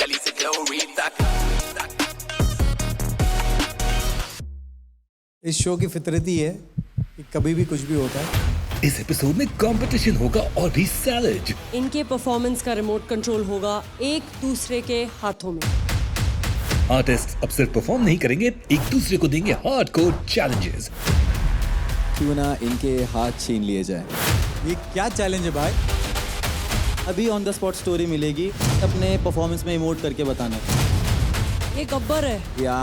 गली से ग्लोरी तक। इस शो की फितरत ही है कि कभी भी कुछ भी होता है। इस एपिसोड में कंपटीशन होगा और भी सैलेज। इनके परफॉर्मेंस का रिमोट कंट्रोल होगा एक दूसरे के हाथों में। आर्टिस्ट अब सिर्फ परफॉर्म नहीं करेंगे, एक दूसरे को देंगे हार्डकोर चैलेंजेस। क्यों ना इनके हाथ छीन लिए जाए। ये क्या चैलेंज है भाई? अभी ऑन द स्पॉट स्टोरी मिलेगी, अपने परफॉर्मेंस में इमोट करके बताना। ये गब्बर है। या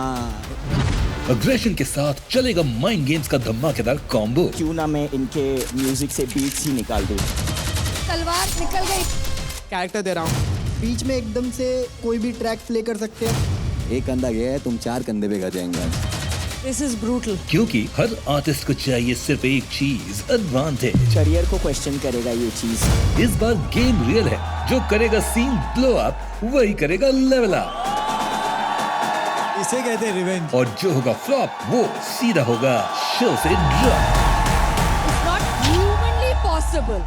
अग्रेशन के साथ चलेगा माइंड गेम्स का धमाकेदार कॉम्बो। क्यों ना मैं इनके म्यूजिक से बीट्स ही निकाल दूं। तलवार निकल गई। कैरेक्टर दे रहा हूँ, बीच में एकदम से कोई भी ट्रैक प्ले कर सकते हैं। एक कंधा गया है, तुम 4 कंधे पे गए जाएंगे। This is brutal. क्योंकि हर आर्टिस्ट को चाहिए सिर्फ एक चीज, एडवांटेज। करियर को क्वेश्चन करेगा ये चीज। इस बार गेम रियल है, जो करेगा सीन ब्लो अप वही करेगा लेवल अप। इसे कहते हैं रिवेंज। और जो होगा फ्लॉप वो सीधा होगा शो से drop. It's not humanly possible.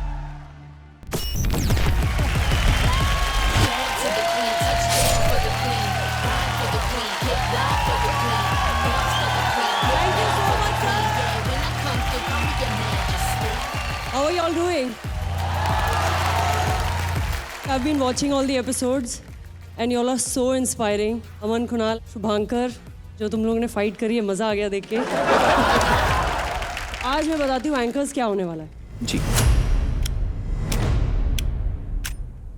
How are you all doing? I've been watching all the episodes and you all are so inspiring. अमन, कुणाल, शुभांकर, जो तुम लोगों ने फाइट करी है, मजा आ गया देख के। आज मैं बताती हूँ एंकर्स क्या होने वाला है। जी।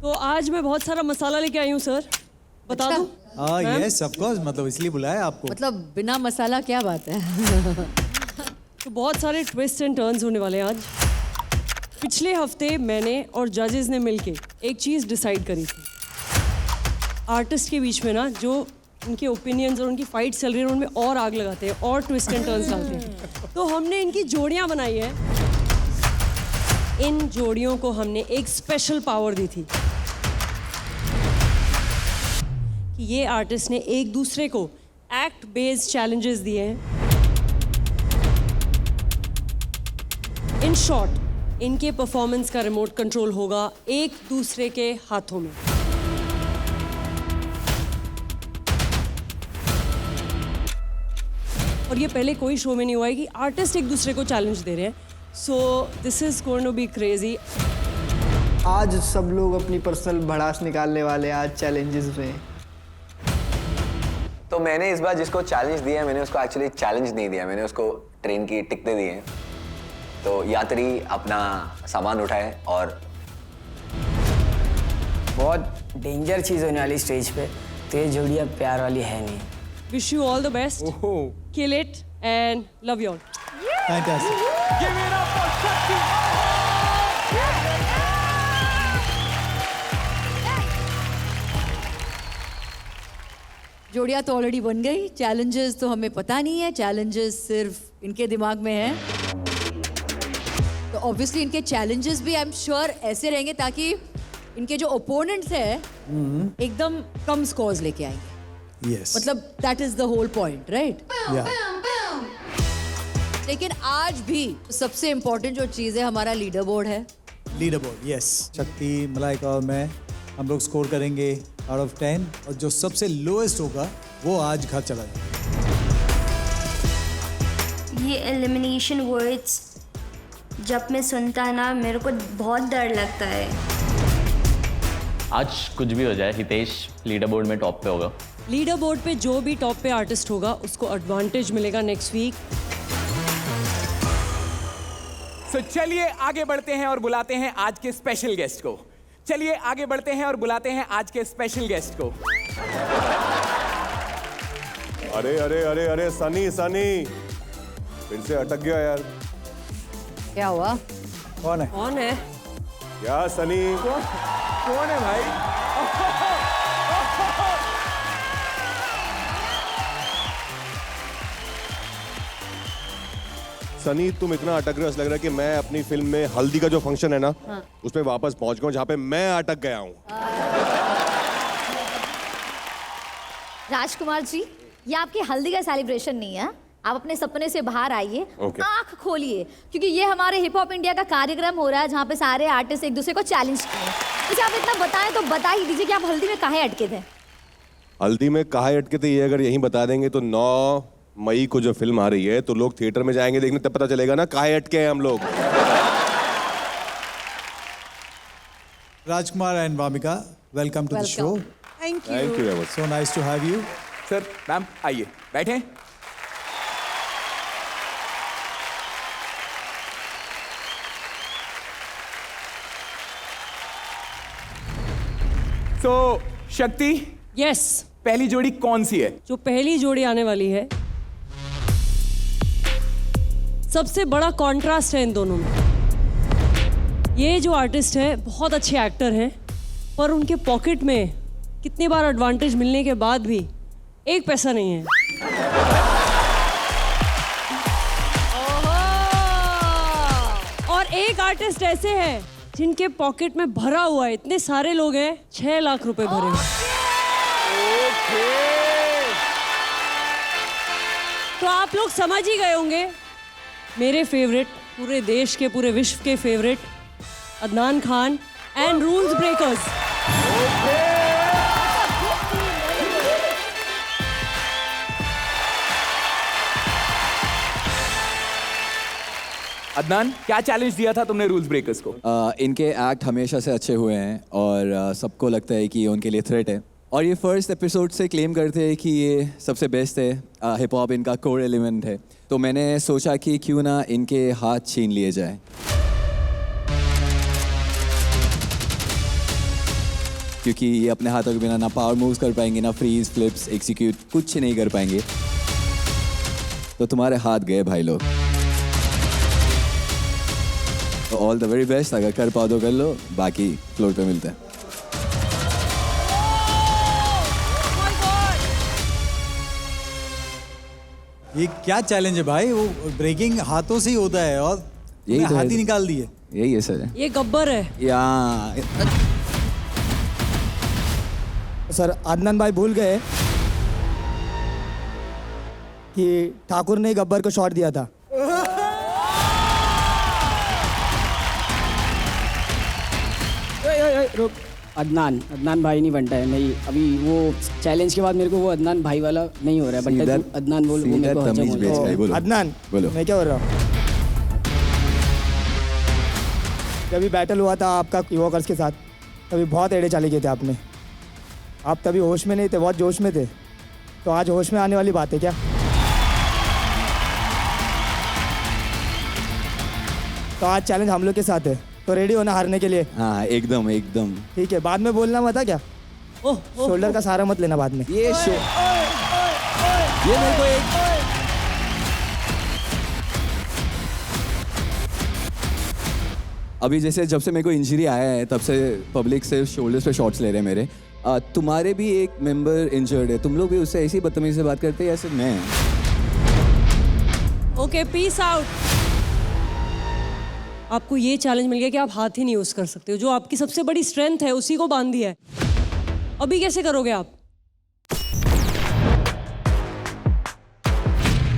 तो आज मैं बहुत सारा मसाला लेके आई हूँ सर, बता दूँ? हाँ यस ऑफ कोर्स, मतलब इसलिए बुलाया आपको। मतलब बिना मसाला क्या बात है। तो बहुत सारे ट्विस्ट एंड टर्न्स होने वाले हैं आज। पिछले हफ्ते मैंने और जजेस ने मिलके एक चीज़ डिसाइड करी थी। आर्टिस्ट के बीच में ना जो उनके ओपिनियंस और उनकी फाइट चल रही है उनमें और आग लगाते हैं और ट्विस्ट एंड टर्न्स डालते हैं। तो हमने इनकी जोड़ियां बनाई हैं। इन जोड़ियों को हमने एक स्पेशल पावर दी थी कि ये आर्टिस्ट ने एक दूसरे को एक्ट बेस्ड चैलेंजेस दिए हैं। इन शॉर्ट, इनके परफॉर्मेंस का रिमोट कंट्रोल होगा एक दूसरे के हाथों में। और ये पहले कोई शो में नहीं हुआ है कि आर्टिस्ट एक दूसरे को चैलेंज दे रहे हैं। So this is going to be crazy. आज सब लोग अपनी पर्सनल भड़ास निकालने वाले हैं आज चैलेंजेस में। तो मैंने इस बार जिसको चैलेंज दिया है, मैंने उसको एक्चुअली चैलेंज नहीं दिया, मैंने उसको ट्रेन की टिकटें दी हैं। तो यात्री अपना सामान उठाए और बहुत डेंजर चीज होने वाली स्टेज पे। तो ये जोड़ी अब प्यार वाली है नहीं। Wish you all the best, kill it and love you all. Fantastic. जोड़ियां तो ऑलरेडी बन गई, चैलेंजेस तो हमें पता नहीं है, चैलेंजेस सिर्फ इनके दिमाग में हैं। तो ऑब्वियसली इनके चैलेंजेस भी आई एम श्योर ऐसे रहेंगे ताकि इनके जो ओपोनेंट्स हैं एकदम कम स्कोर्स लेके आएंगे। यस। मतलब that is the whole point, right? लेकिन आज भी सबसे इम्पोर्टेंट जो चीज़ है हमारा लीडर बोर्ड है। Leader board, yes. Shakti, Malaika और मैं, हम लोग स्कोर करेंगे आउट ऑफ 10 और जो सबसे लोएस्ट होगा वो आज घर चला जाएगा। ये एलिमिनेशन वर्ड्स जब मैं सुनता ना मेरे को बहुत डर लगता है। आज कुछ भी हो जाए, हितेश लीडर बोर्ड में टॉप पे होगा। लीडर बोर्ड पे जो भी टॉप पे आर्टिस्ट होगा उसको एडवांटेज मिलेगा नेक्स्ट वीक। तो चलिए आगे बढ़ते हैं और बुलाते हैं आज के स्पेशल गेस्ट को। चलिए आगे बढ़ते हैं और बुलाते हैं आज के स्पेशल गेस्ट को। अरे अरे अरे अरे सनी सनी, फिर से अटक गया यार। क्या हुआ? कौन है? कौन है? क्या सनी? कौन है भाई? सनी तुम इतना अटक रहे हो, ऐसा लग रहा है कि मैं अपनी फिल्म में हल्दी का जो फंक्शन है ना, उसमें वापस पहुंच गया हूं जहां पे मैं अटक गया हूं। राजकुमार जी, ये आपकी हल्दी का सेलिब्रेशन नहीं है। आप अपने सपने से बाहर आइए, आंख खोलिए, क्योंकि ये हमारे हिप हॉप इंडिया का कार्यक्रम हो रहा है जहाँ पे सारे आर्टिस्ट एक दूसरे को चैलेंज करें। इसे आप इतना बताएं तो बता ही दीजिए कि आप हल्दी में काहे अटके थे। हल्दी में कहाँ अटके थे ये अगर यहीं बता देंगे तो 9 मई को जो फिल्म आ रही है तो लोग थिएटर में जाएंगे देखने, तब पता चलेगा ना कहाँ अटके हैं हम लोग। Rajkumar and Vamika, welcome to the show. Thank you. Thank you very much. So nice to have you. Sir ma'am आइए बैठें। तो शक्ति, यस, पहली जोड़ी कौन सी है? जो पहली जोड़ी आने वाली है, सबसे बड़ा कॉन्ट्रास्ट है इन दोनों में। ये जो आर्टिस्ट है बहुत अच्छे एक्टर हैं, पर उनके पॉकेट में कितनी बार एडवांटेज मिलने के बाद भी 1 पैसा नहीं है। और एक आर्टिस्ट ऐसे हैं जिनके पॉकेट में भरा हुआ है, इतने सारे लोग हैं, 6 लाख रुपए भरे हुए। तो आप लोग समझ ही गए होंगे, मेरे फेवरेट, पूरे देश के, पूरे विश्व के favourite Adnan Khan and rules breakers. Adnan, क्या चैलेंज दिया था तुमने रूल्स ब्रेकर्स को? इनके एक्ट हमेशा से अच्छे हुए हैं और सबको लगता है कि ये उनके लिए थ्रेट है, और ये फर्स्ट एपिसोड से क्लेम करते हैं कि ये सबसे बेस्ट है, हिप हॉप इनका कोर एलिमेंट है। तो मैंने सोचा कि क्यों ना इनके हाथ छीन लिए जाए। क्योंकि ये अपने हाथों के बिना ना पावर मूव्स कर पाएंगे, ना फ्रीज, फ्लिप्स, एग्जीक्यूट कुछ नहीं कर पाएंगे। तो तुम्हारे हाथ गए भाई लोग। तो ऑल द वेरी बेस्ट, अगर कर पाओ तो कर लो, बाकी फ्लोर पे मिलते हैं। ये क्या चैलेंज है भाई? वो ब्रेकिंग हाथों से ही होता है और यही तो हाथ है। ही निकाल दिए। यही है सर। ये गब्बर है। या सर अदनान भाई भूल गए कि ठाकुर ने गब्बर को शॉट दिया था। रुक, अदनान भाई नहीं बनता है, नहीं अभी वो चैलेंज के बाद मेरे को वो अदनान भाई वाला नहीं हो रहा है। बनता तू अदनान बोल, वो मेरे को हजम हो रहा है। अदनान बोलो। मैं क्या बोल रहा हूँ? जब बैटल हुआ था आपका ईवोकर्स के साथ, तभी बहुत एड़े चाले किए थे आपने। आप तभी होश में नहीं थे, बहुत जोश में थे। तो आज होश में आने वाली बात है क्या? तो आज चैलेंज हम लोग के साथ है, तो रेडी होना हारने के लिए। हाँ एकदम एकदम ठीक है, बाद में बोलना मत है क्या? शोल्डर का सहारा मत लेना बाद में। ये मेरे को एक अभी जैसे जब से मेरे को इंजरी आया है तब से पब्लिक सिर्फ शोल्डर्स पे शॉट्स ले रहे हैं मेरे। तुम्हारे भी एक मेंबर इंजर्ड है, तुम लोग भी उससे ऐसी बदतमीजी से बात करते हैं या सिर्फ मैं? Okay, peace out. आपको ये चैलेंज मिल गया कि आप हाथ ही नहीं यूज कर सकते हो, जो आपकी सबसे बड़ी स्ट्रेंथ है उसी को बांध दिया है। अभी कैसे करोगे आप?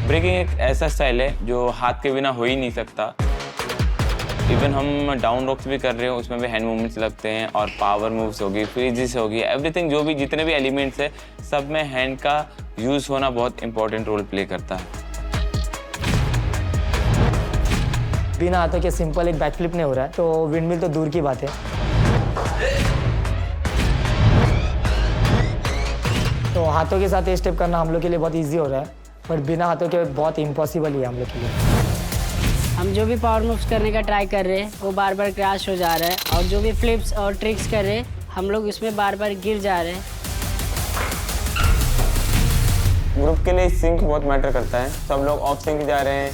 ब्रेकिंग एक ऐसा स्टाइल है जो हाथ के बिना हो ही नहीं सकता। इवन हम डाउन रॉक्स भी कर रहे हो, उसमें भी हैंड मूवमेंट्स लगते हैं, और पावर मूव्स होगी, फ्रीजेस होगी, एवरीथिंग, जो भी जितने भी एलिमेंट्स है सब में हैंड का यूज होना बहुत इंपॉर्टेंट रोल प्ले करता है। बिना हाथों के सिंपल एक बैक फ्लिप नहीं हो रहा है, तो विंडमिल तो दूर की बात है। तो हाथों के साथ ये स्टेप करना हम लोग के लिए बहुत इजी हो रहा है, बट बिना हाथों के बहुत इम्पॉसिबल ही है हम लोग के लिए। हम जो भी पावर मूव्स करने का ट्राई कर रहे हैं वो बार बार क्रैश हो जा रहा है, और जो भी फ्लिप्स और ट्रिक्स कर रहे हैं हम लोग उसमें बार बार गिर जा रहे हैं। ग्रुप के लिए सिंक बहुत मैटर करता है, सब लोग ऑफ सिंक जा रहे हैं,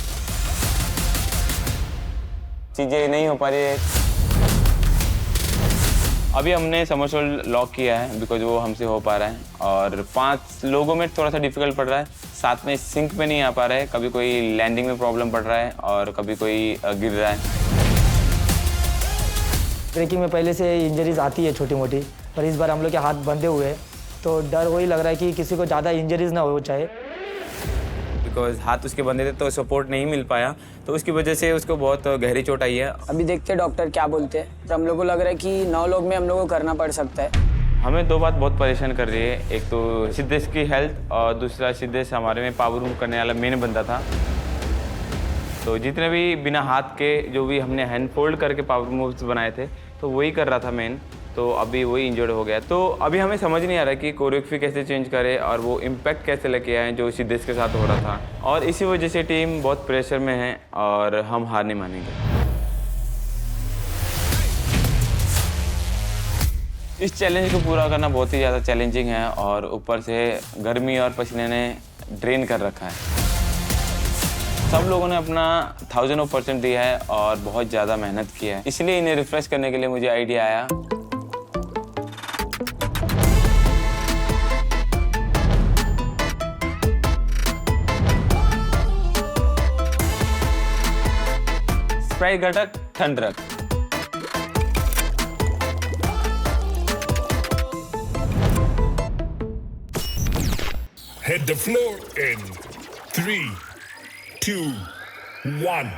चीज़ें नहीं हो पा रही है। अभी हमने समरसॉल्ट लॉक किया है बिकॉज वो हमसे हो पा रहा है, और 5 लोगों में थोड़ा सा डिफिकल्ट पड़ रहा है, साथ में सिंक पे नहीं आ पा रहा है, कभी कोई लैंडिंग में प्रॉब्लम पड़ रहा है और कभी कोई गिर रहा है। ब्रेकिंग में पहले से इंजरीज आती है छोटी मोटी, पर इस बार हम लोग के हाथ बंधे हुए हैं, तो डर वही लग रहा है कि किसी को ज़्यादा इंजरीज ना हो जाए। बिकॉज हाथ उसके बंधे थे तो सपोर्ट नहीं मिल पाया, तो उसकी वजह से उसको बहुत गहरी चोट आई है। अभी देखते हैं डॉक्टर क्या बोलते हैं, पर हम लोग को लग रहा है कि 9 लोग में हम लोग को करना पड़ सकता है। हमें दो बात बहुत परेशान कर रही है, एक तो सिद्धेश की हेल्थ और दूसरा सिद्धेश हमारे में पावर मूव करने वाला मेन बंदा था। तो जितने भी बिना हाथ के जो भी हमने हैंड फोल्ड करके पावर मूव्स बनाए थे तो वही कर रहा था मेन, तो अभी वही इंजर्ड हो गया। तो अभी हमें समझ नहीं आ रहा कि कोरियोग्राफी कैसे चेंज करे और वो इम्पैक्ट कैसे लेके आए जो सिद्धेश के साथ हो रहा था, और इसी वजह से टीम बहुत प्रेशर में है और हम हार नहीं मानेंगे। इस चैलेंज को पूरा करना बहुत ही ज़्यादा चैलेंजिंग है और ऊपर से गर्मी और पसीने ने ड्रेन कर रखा है। सब लोगों ने अपना 1000% दिया है और बहुत ज़्यादा मेहनत की है, इसलिए इन्हें रिफ्रेश करने के लिए मुझे आइडिया आया। स्प्राइट घटक ठंडक। Hit the floor in 3, 2, 1.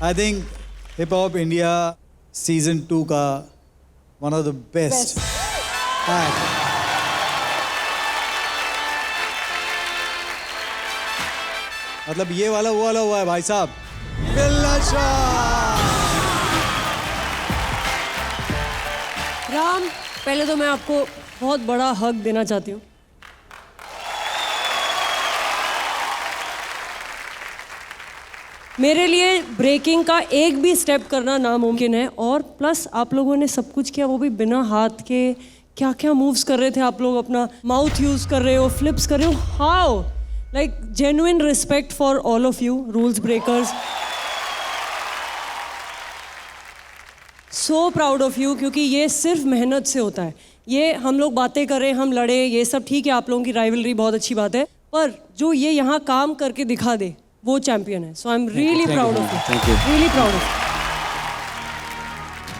I think Hip Hop India Season 2 का one of the best act. मतलब ये वाला वो वाला हुआ है भाई साहब। बिल्ला शाह। राम, पहले तो मैं आपको बहुत बड़ा हक देना चाहती हूँ। मेरे लिए ब्रेकिंग का एक भी स्टेप करना नामुमकिन है, और प्लस आप लोगों ने सब कुछ किया वो भी बिना हाथ के। क्या क्या मूव्स कर रहे थे आप लोग, अपना माउथ यूज़ कर रहे हो, फ्लिप्स कर रहे हो। How, like genuine respect for all of you rules breakers. So proud of you, क्योंकि ये सिर्फ मेहनत से होता है। ये हम लोग बातें करें, हम लड़े, ये सब ठीक है, आप लोगों की राइवलरी बहुत अच्छी बात है, पर जो ये यहाँ काम करके दिखा दे वो चैंपियन है. So I am really proud of you. Thank you. Really proud of.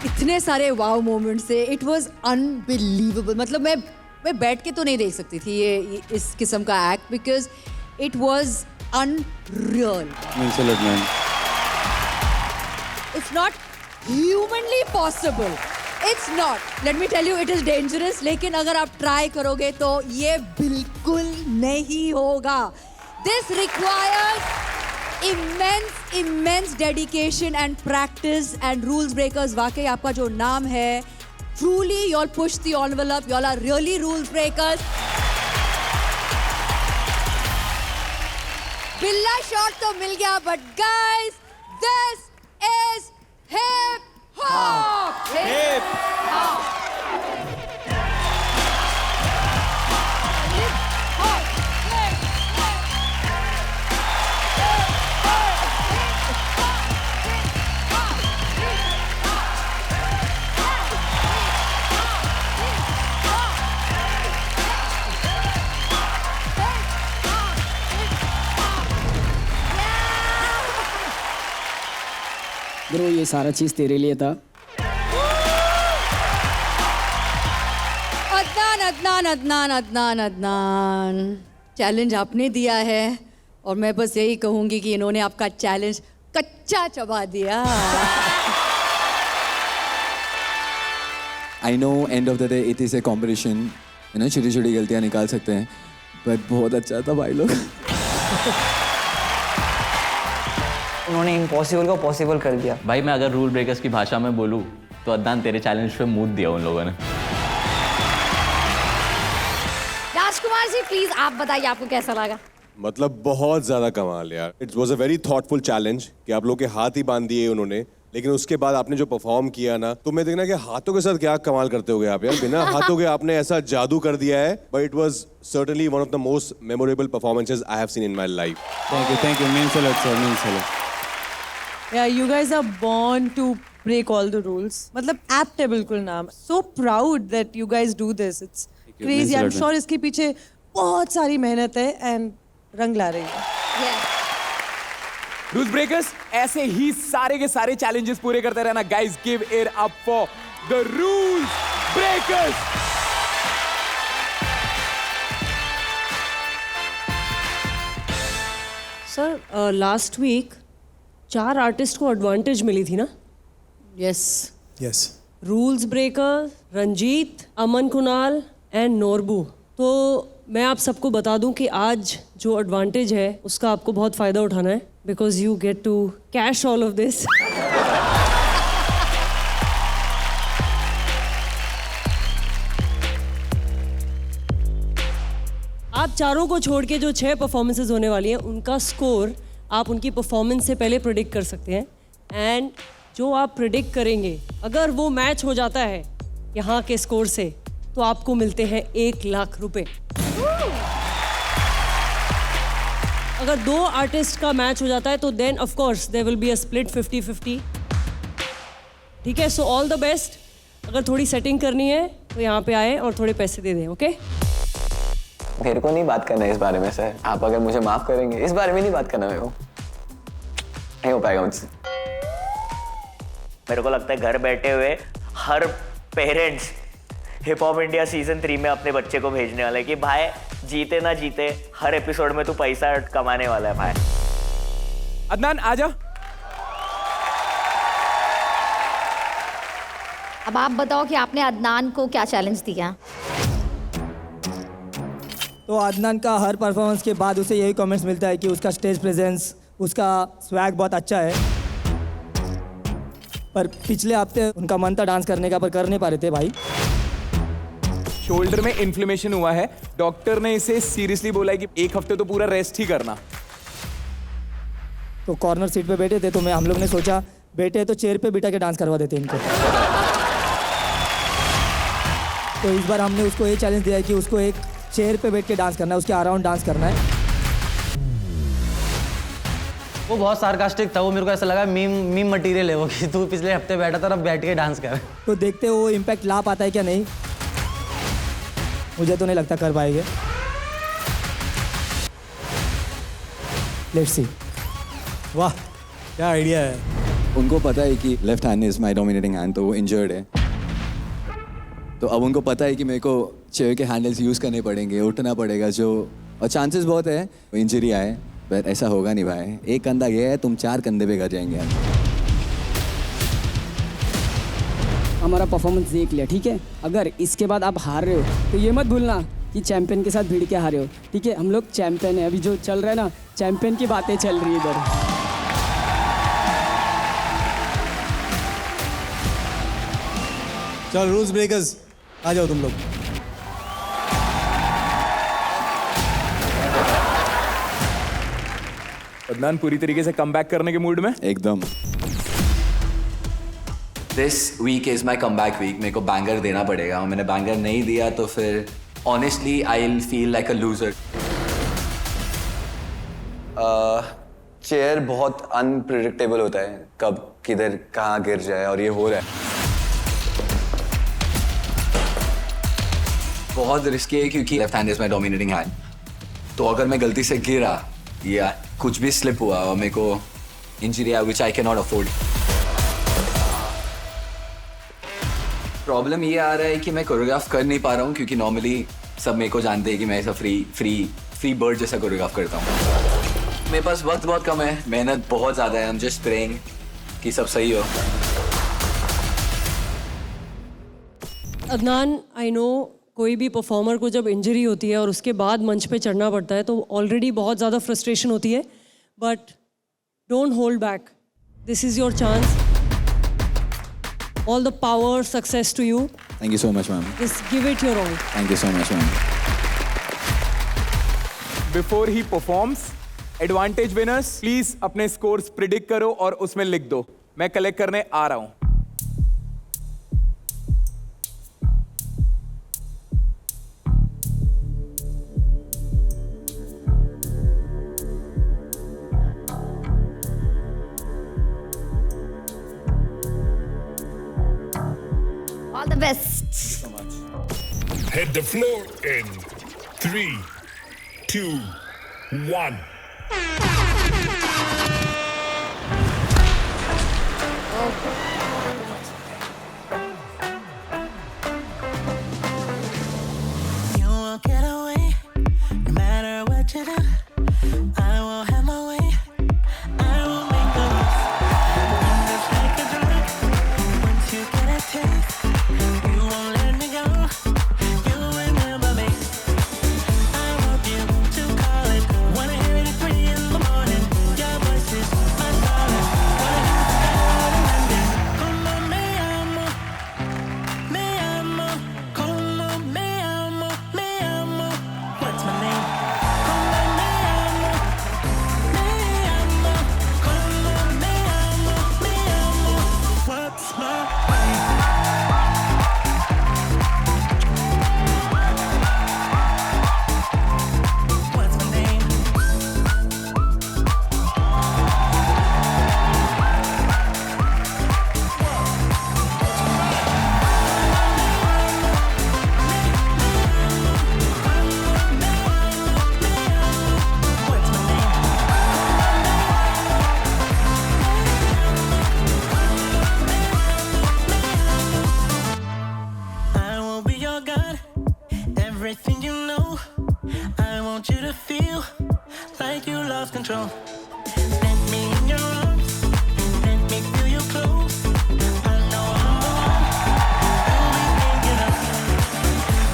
इतने सारे वाव मोमेंट्स थे. It was unbelievable. मतलब मैं बैठ के तो नहीं देख सकती थी ये इस किस्म का act, because it was unreal. Means a lot, man. It's not humanly possible. It's not. Let me tell you, it is dangerous. लेकिन अगर आप ट्राई करोगे तो ये बिल्कुल नहीं होगा. This requires immense dedication and practice and rules breakers. वाकई आपका जो नाम है, truly y'all push the envelope. Y'all are really rules breakers. बिल्ला शॉट तो मिल गया, but guys, this is hip hop. Hip hop. Bro ये सारा चीज़ तेरे लिए था. अदनान चैलेंज आपने दिया है और मैं बस यही कहूंगी कि इन्होंने आपका चैलेंज कच्चा चबा दिया. I know end of the day it is a competition. You know, छोटी-छोटी गलतियाँ निकाल सकते हैं, but बहुत अच्छा था भाई लोग. उन्होंने इम्पॉसिबल को पॉसिबल कर दिया. भाई मैं अगर रूल ब्रेकर्स की भाषा में बोलूँ तो अदनान तेरे चैलेंज पे मूड दिया उन लोगों ने. राजकुमार जी प्लीज आप बताइए आपको कैसा लगा. मतलब बहुत ज्यादा कमाल यार. It was a very thoughtful challenge कि आप लोग के हाथ ही बांध दिए उन्होंने, लेकिन उसके बाद आपने जो परफॉर्म किया ना, तो मैं देखना कि हाथों के साथ क्या कमाल करते होगे आप यार. बिना हाथों के आपने ऐसा जादू कर दिया है. But it was certainly one of the most memorable performances I have seen in my life. Thank you. Means a lot, sir. Means a lot. Yeah, you guys are born to break all the rules. मतलब apt है बिल्कुल नाम. So proud that you guys do this. It's crazy. I'm sure इसके पीछे बहुत सारी मेहनत है and रंग ला रही है. रूल्स ब्रेकर्स ऐसे ही सारे के सारे चैलेंजेस पूरे करते रहना. Guys give it up for the rules breakers. Sir last week 4 artist को एडवांटेज मिली थी ना. Yes yes. Rules breaker, Ranjit, Aman Kunal and Norbu. तो मैं आप सबको बता दूं कि आज जो एडवांटेज है उसका आपको बहुत फ़ायदा उठाना है, because you get to cash all of this. आप चारों को छोड़ के जो 6 परफॉर्मेंसेज होने वाली हैं उनका स्कोर आप उनकी परफॉर्मेंस से पहले प्रेडिक्ट कर सकते हैं. एंड जो आप प्रेडिक्ट करेंगे अगर वो मैच हो जाता है यहाँ के स्कोर से तो आपको मिलते हैं 1 लाख रुपए. अगर 2 आर्टिस्ट का मैच हो जाता है तो then of course there will be a split 50-50. ठीक है, सो ऑल द बेस्ट. अगर थोड़ी सेटिंग करनी है तो यहाँ पे आए और थोड़े पैसे दे दें. ओके मेरे को नहीं बात करना है इस बारे में सर. आप अगर मुझे माफ करेंगे, इस बारे में नहीं बात करना. मेरे को नहीं हो पाएगा मुझसे. मेरे को लगता है घर बैठे हुए हर parents hip hop India season 3 में अपने बच्चे को भेजने वाला है कि भाई जीते ना जीते हर एपिसोड में तू पैसा कमाने वाला है भाई. अदनान आजा. अब आप बताओ कि आपने अदनान को क्या चैलेंज दिया. तो अदनान का हर परफॉर्मेंस के बाद उसे यही कमेंट्स मिलता है कि उसका स्टेज प्रेजेंस, उसका स्वैग बहुत अच्छा है. पर पिछले हफ्ते उनका मन था डांस करने का, पर कर नहीं पा रहे थे भाई. शोल्डर में इन्फ्लेमेशन हुआ है. डॉक्टर ने इसे सीरियसली बोला है कि 1 हफ्ते तो पूरा रेस्ट ही करना. तो कॉर्नर सीट पे बैठे थे, तो हम लोग ने सोचा बैठे तो चेयर पे बिठा के डांस करवा देते इनको. तो इस बार हमने उसको ये चैलेंज दिया है कि उसको एक चेयर पे बैठ के डांस करना है, उसके अराउंड डांस करना है. वो बहुत सार्कास्टिक था. वो मेरे को ऐसा लगा मीम मटेरियल है वो, कि तू पिछले हफ्ते बैठा था अब बैठ के डांस कर. तो देखते वो इम्पैक्ट ला पाता है क्या नहीं. मुझे तो नहीं लगता कर पाएंगे. Let's see. वाह क्या आइडिया है। उनको पता है कि left hand is my dominating hand, तो वो इंजर्ड है। तो अब उनको पता है कि मेरे को चेयर के हैंडल्स यूज़ करने पड़ेंगे, उठना पड़ेगा, जो और चांसेस बहुत है इंजरी आए, बट ऐसा होगा नहीं भाई। एक कंधा गया है, तुम 4 कंधे पे कर जाएंगे यार। हमारा परफॉर्मेंस देख लिया, ठीक है। अगर इसके बाद आप हार रहे हो तो ये मत भूलना कि चैंपियन के साथ भिड़ के हारे हो, ठीक है। हम लोग चैंपियन है, अभी जो चल रहा है ना, चैंपियन की बातें चल रही है इधर। चल रूल्स ब्रेकर्स आ जाओ तुम लोग। अदनान पूरी तरीके से कम बैक करने के मूड में एकदम। This week is my come back week. मेरे को बैंगर देना पड़ेगा, और मैंने बैंगर नहीं दिया तो फिर honestly I will feel like a loser. Chair बहुत अनप्रिडिक्टेबल होता है, कब किधर कहाँ गिर जाए, और ये हो रहा है। बहुत रिस्की है क्योंकि left hand is my dominating hand. तो अगर मैं गलती से गिरा या कुछ भी स्लिप हुआ और मेरे को इंजरी है which I can not afford. Problem ये आ रहा है कि मैं कोरियोग्राफ कर नहीं पा रहा हूँ, क्योंकि नॉर्मली सब मेरे को जानते हैं कि मैं ऐसा फ्री बर्ड जैसा कोरियोग्राफ करता हूँ। मेरे पास वक्त बहुत कम है, मेहनत बहुत ज़्यादा है। आई एम जस्ट प्रेइंग कि सब सही हो। अदनान, आई नो कोई भी परफॉर्मर को जब इंजरी होती है और उसके बाद मंच पे चढ़ना पड़ता है तो ऑलरेडी बहुत ज़्यादा फ्रस्ट्रेशन होती है, but don't hold back, this is your chance. All the power, success to you. Thank you so much ma'am. Just give it your all. Thank you so much ma'am. Before he performs, advantage winners please अपने scores predict करो और उसमें लिख दो। मैं collect करने आ रहा हूं। All the best. Thank you so much. Hit the floor in 3, 2, 1. You won't get away, no matter what you do. I won't have my way. I won't make the rules. I'm just like a drug. Once you get a taste, you won't let me go. You remember me. I want you to call it. Wanna hear it at 3 in the morning. Your voice is my solace. Wanna hear it out in London. Como me amo, me amo. Como me amo, me amo. What's my name? Como me amo, me amo. Como me amo, me amo. What's my name? What's my name? I will be your God, everything you know. I want you to feel like you lost control. Let me in your arms, let me feel you close. I know I'm the one you'll be thinking of.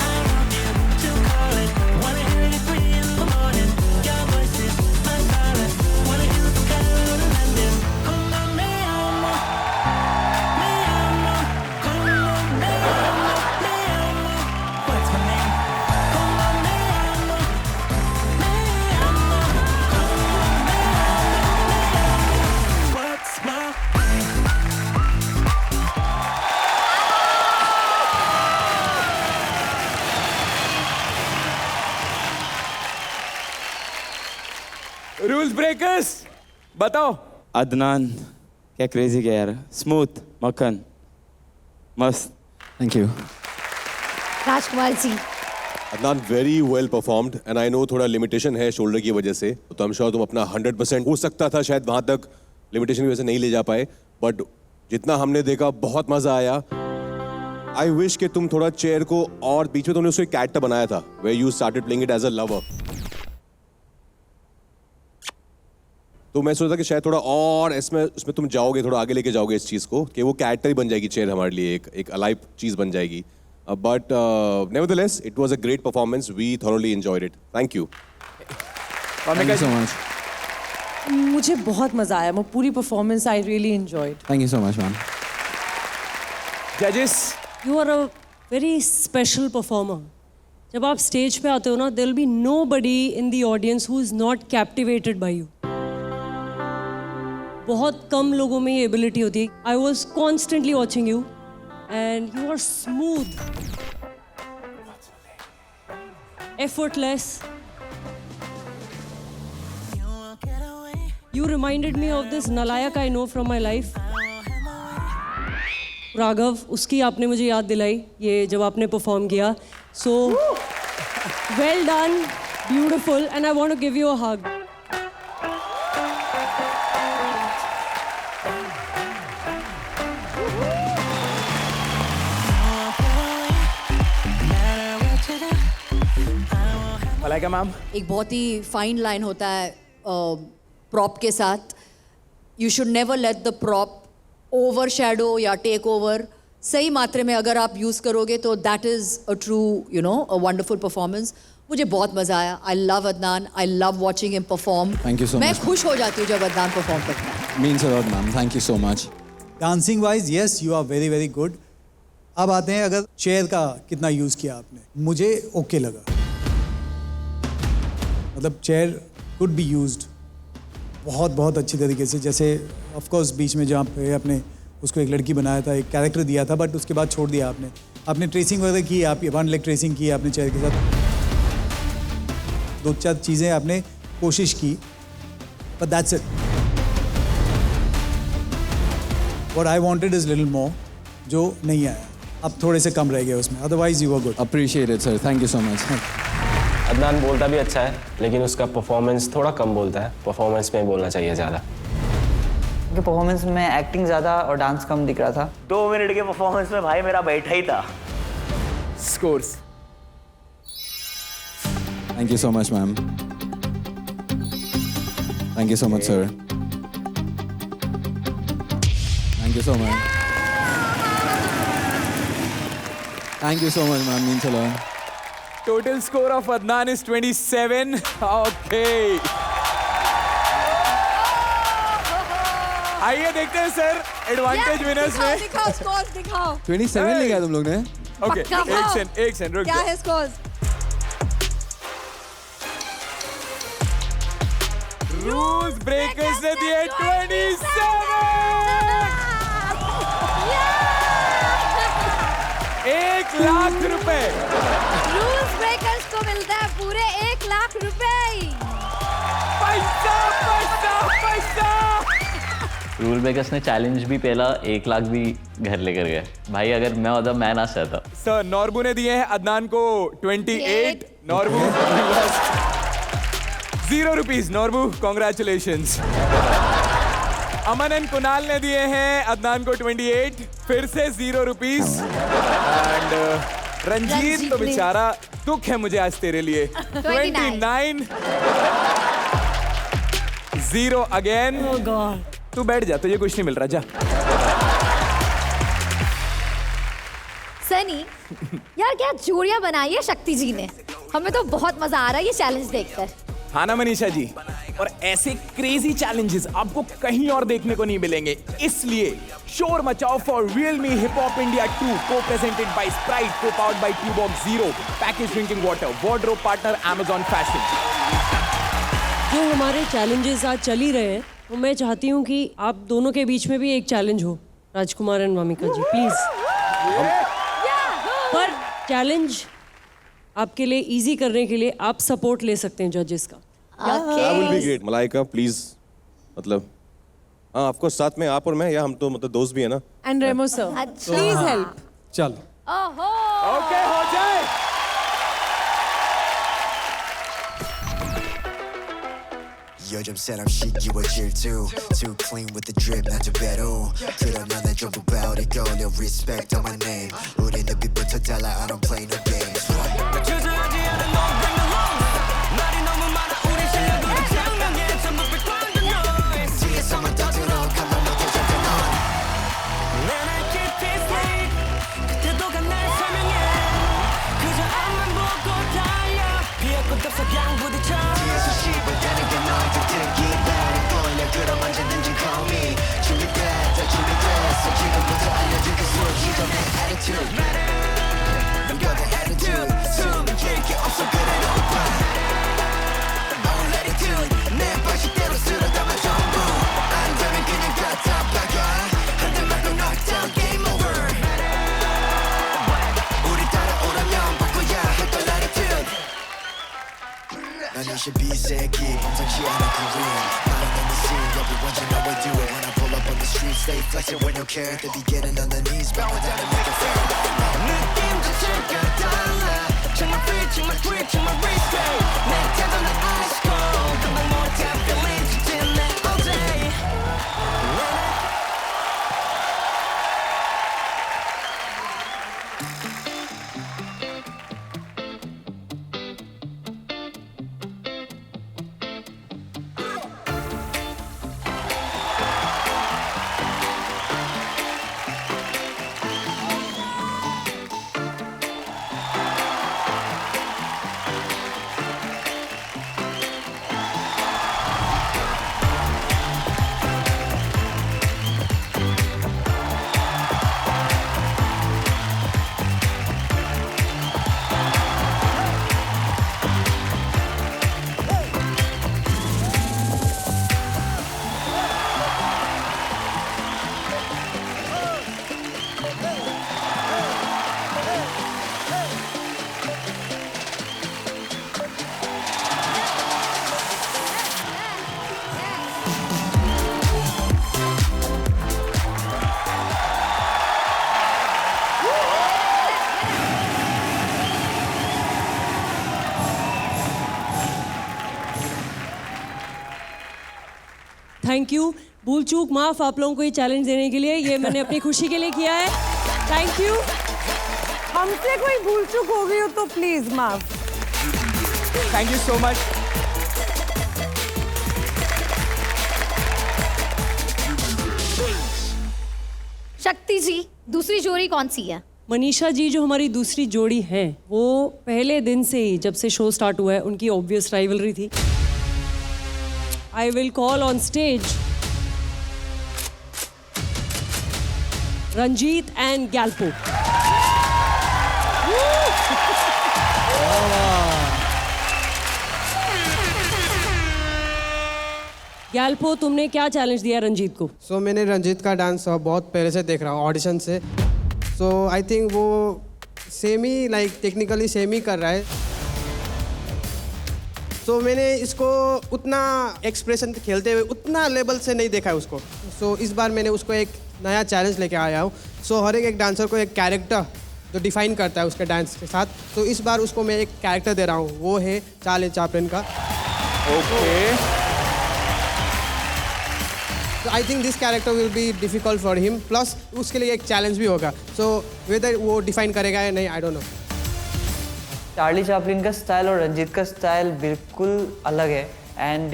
I want you to call it. Wanna hear it at 3 in the morning. Your voice is my solace. Wanna hear it from Cairo to London. Como me amo, me amo. Como me amo, me amo. What's my name? Como me amo, me amo. Como me amo, me amo. What's my name? Rules breakers बताओ। अदनान क्या crazy क्या यार, smooth मक्खन मस्त। Thank you. Rajkumar ji, Adnan very well performed and I know थोड़ा limitation है shoulder की वजह से, तो आई एम श्योर तुम अपना 100% हो सकता था, शायद वहाँ तक लिमिटेशन की वजह से नहीं ले जा पाए, बट जितना हमने देखा बहुत मजा आया। आई विश कि तुम थोड़ा चेयर को और बीच में तुमने उसको एक कैरेक्टर बनाया था where you started playing it as a lover, तो मैं सोचा कि शायद थोड़ा और इसमें तुम जाओगे, थोड़ा आगे लेके जाओगे इस चीज को कि वो कैरेक्टर ही बन जाएगी चेयर हमारे लिए, एक अलाइव चीज बन जाएगी। But nevertheless it was a great performance, we thoroughly enjoyed it. Thank you. Thank you so much. मुझे बहुत मजा आया, वो पूरी performance I really enjoyed. Thank you so much ma'am. जजेस, you are a very special performer. जब आप stage पे आते हो ना, there will be nobody in the audience who is not captivated by you. बहुत कम लोगों में ये एबिलिटी होती है। I was constantly watching you and you are smooth, effortless. You reminded me of this Nalayak I know from my life. Raghav, उसकी आपने मुझे याद दिलाई ये जब आपने परफॉर्म किया. So well done, beautiful, and I want to give you a hug. Malaika ma'am, एक बहुत ही फाइन लाइन होता है प्रॉप के साथ. You should never let the prop over shadow या टेक ओवर. सही मात्रे में अगर आप यूज़ करोगे तो that is a true you know a wonderful performance. मुझे बहुत मज़ा आया. I love Adnan, I love watching him perform. Thank you so मैं much. खुश हो जाती हूँ जब अदनान परफॉर्म करता है. Means a lot, ma'am. Thank you so much. Dancing wise yes you are very very good. अब आते हैं अगर चेयर का कितना यूज़ किया आपने. मुझे ओके लगा, मतलब चेयर कुड बी यूज्ड बहुत बहुत अच्छी तरीके से. जैसे ऑफ कोर्स बीच में जहाँ पे आपने उसको एक लड़की बनाया था, एक कैरेक्टर दिया था, बट उसके बाद छोड़ दिया आपने. आपने ट्रेसिंग वगैरह की, आप वन लेग ट्रेसिंग की आपने चेयर के साथ. दो चार चीज़ें आपने कोशिश की, but that's it. What I wanted is little more, जो नहीं आया. अब थोड़े से कम रह गए उसमें. Otherwise you were good. Appreciate it, sir. Thank you so much. Adnan बोलता भी अच्छा है, लेकिन उसका परफॉर्मेंस थोड़ा कम बोलता है. परफॉर्मेंस में बोलना चाहिए ज़्यादा. उनके परफॉर्मेंस में एक्टिंग ज़्यादा और डांस कम दिख रहा था. 2 मिनट के परफॉर्मेंस में भाई मेरा बैठा ही था. Scores. Thank you so much, ma'am. Thank you so much, sir. Thank you so much. Thank you so much, ma'am. Means a lot. Total score of Adnan is 27. Okay. आइए देखते हैं sir advantage winners में. दिखाओ scores दिखाओ. 27 ले गया तुम लोग ने. ओके, एक सेकंड रुक क्या जाओ. है स्कोर्स? रूल्स ब्रेकर्स ने दिए 27. ₹1,00,000. रूल्स ब्रेकर्स को मिलता है पूरे 1,00,000 रुपए. पैसा पैसा पैसा. रूल ब्रेकर्स ने चैलेंज भी पहला 1 लाख भी घर लेकर गए. भाई अगर मैं होता मैं ना चाहता. सर नॉर्बू ने दिए हैं अदनान को 28. Norbu ₹0. Norbu congratulations. Aman and Kunal ने दिए हैं अदनान को 28. फिर से ₹0. एंड रंजीत तो बेचारा दुख है मुझे आज तेरे लिए. 29. 0 अगेन. तू बैठ जा, तुझे कुछ नहीं मिल रहा. जा. सनी यार क्या जोड़ियां बनाई है शक्ति जी ने. हमें तो बहुत मजा आ रहा है ये चैलेंज देखकर. हाँ ना मनीषा जी. और ऐसे क्रेजी चैलेंजेस आपको कहीं और देखने को नहीं मिलेंगे. इसलिए शोर मचाओ for Realme hip hop India 2 co presented by Sprite, co powered by Tuborg Zero, package drinking water, wardrobe partner Amazon fashion. जो हमारे चैलेंजेस आज चल ही रहे हैं, तो मैं चाहती हूँ कि आप दोनों के बीच में भी एक चैलेंज हो. राजकुमार एंड वामिका जी प्लीज. पर चैलेंज आपके लिए इजी करने के लिए आप सपोर्ट ले सकते हैं जजेस का. That will be great. Malaika please, मतलब हाँ आपको साथ में आप और मैं, या हम तो मतलब दोस्त भी है ना. And Remo sir please help. चल ओके हो जाए. 요즘 사람 시기와 질투 Too clean with the drip 난 좀 배로 그러나 난 전부 about it 걸려 respect on my name 우리 눈빛부터 달라 I don't play no games 주저하지 않은 너 bring the lows 말이 너무 많아 우리 실력 우리 장면에 전부 백광 the noise 뒤에서만 떠들어 감당 못해 절대 넌 난 I keep it straight 그때도 간 날 설명해 그저 앞만 보고 달려 비었고 덥석양 부딪혀 뒤에서 씹어대는 게 너희들 듣기 바래 걸려 그럼 언제든지 call me 준비됐다 준비됐어 지금부터 알려줄 그 소리던 내 attitude 넘겨 the attitude 숨길 게 없어 그래 높아 Oh let it do it 내 방식대로 쓸어 담아 전부 안 되면 그냥 갖다 박아 한 대 맞고 knockdown game over 우리 따라오라면 바꿔야 할 걸 attitude 난 22세기 범상치 않은 career Lying on the scene, everyone you know I do it When I pull up on the street, stay flexing with no care They be getting on their knees, bowing down and make it fair 느낌 자체가 달라 Check my feet, check my grip, check my wrist straight 내 태도 난 ice cold 금방 못해 feeling 직진해 all day thank you भूल चूक माफ आप लोगों को ये challenge देने के लिए ये मैंने अपनी खुशी के लिए किया है थैंक यू हमसे कोई भूल चूक हो गई हो तो प्लीज माफ थैंक यू सो मच शक्ति जी दूसरी जोड़ी कौन सी है मनीषा जी जो हमारी दूसरी जोड़ी है वो पहले दिन से ही जब से शो स्टार्ट हुआ है उनकी ऑब्वियस राइवलरी थी I will call on stage Ranjit and Galpo. Gyalpo तुमने क्या चैलेंज दिया रंजीत को? सो मैंने रंजीत का डांस बहुत पहले से देख रहा हूँ ऑडिशन से सो आई थिंक वो सेम ही लाइक टेक्निकली सेम ही कर रहा है तो मैंने इसको उतना एक्सप्रेशन खेलते हुए उतना लेवल से नहीं देखा है उसको सो इस बार मैंने उसको एक नया चैलेंज लेके आया हूँ सो हर एक डांसर को एक कैरेक्टर जो डिफाइन करता है उसके डांस के साथ तो इस बार उसको मैं एक कैरेक्टर दे रहा हूँ वो है चार्ली चैपलिन का ओके तो I think this character will be difficult for him plus उसके लिए एक चैलेंज भी होगा सो वेदर वो डिफाइन करेगा या नहीं I don't know Charlie Chaplin का स्टाइल और रंजीत का स्टाइल बिल्कुल अलग है एंड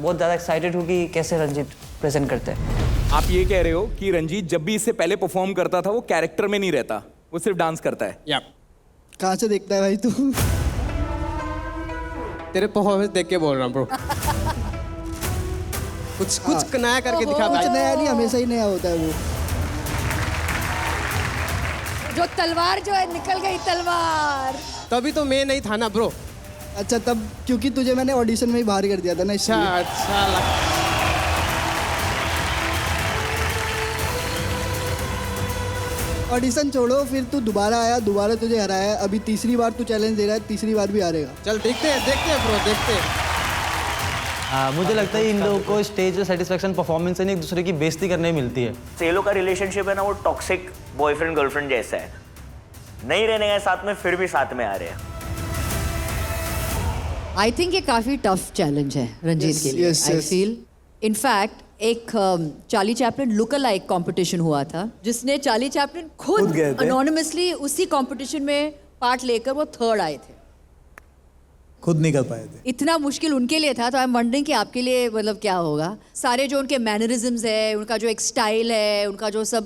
बहुत ज़्यादा एक्साइटेड हूँ कि कैसे रंजीत प्रेजेंट करते हैं आप ये कह रहे हो कि रंजीत जब भी इससे पहले परफॉर्म करता था वो कैरेक्टर में नहीं रहता वो सिर्फ डांस करता है या कहाँ से देखता है भाई तू तेरे परफॉर्मेंस देख के बोल रहा हूँ ब्रो कुछ नया करके दिखा कुछ नया नहीं हमेशा ही नया होता है वो जो तलवार जो है निकल गई तलवार तभी तो मैं नहीं था ना ब्रो अच्छा तब क्योंकि तुझे मैंने ऑडिशन में ही बाहर कर दिया था ना अच्छा ऑडिशन छोड़ो फिर तू दोबारा आया दोबारा तुझे हराया अभी तीसरी बार तू चैलेंज दे रहा है तीसरी बार भी हारेगा चल देखते हैं ब्रो देखते हैं मुझे लगता है इन लोगों को स्टेज सेटिस्फेक्शन परफॉर्मेंस से नहीं एक दूसरे की बेइज्जती करने मिलती है ये लोग का रिलेशनशिप है ना वो टॉक्सिक बॉयफ्रेंड गर्लफ्रेंड जैसा है नहीं रहने गए साथ में फिर भी साथ में आ रहे हैं आई थिंक ये काफ़ी टफ चैलेंज है रंजीत Yes, के लिए yes, आई yes. फील इनफैक्ट एक Charlie Chaplin look alike competition हुआ था जिसने चार्ली चैपलिन खुद खुद गए थे। अनोनिमसली उसी कंपटीशन में पार्ट लेकर वो थर्ड आए थे। खुद निकल पाए थे। इतना मुश्किल उनके लिए था तो आई एम वंडरिंग कि आपके लिए मतलब क्या होगा। सारे जो उनके मैनरिज्म्स है, उनका जो एक स्टाइल है, उनका जो सब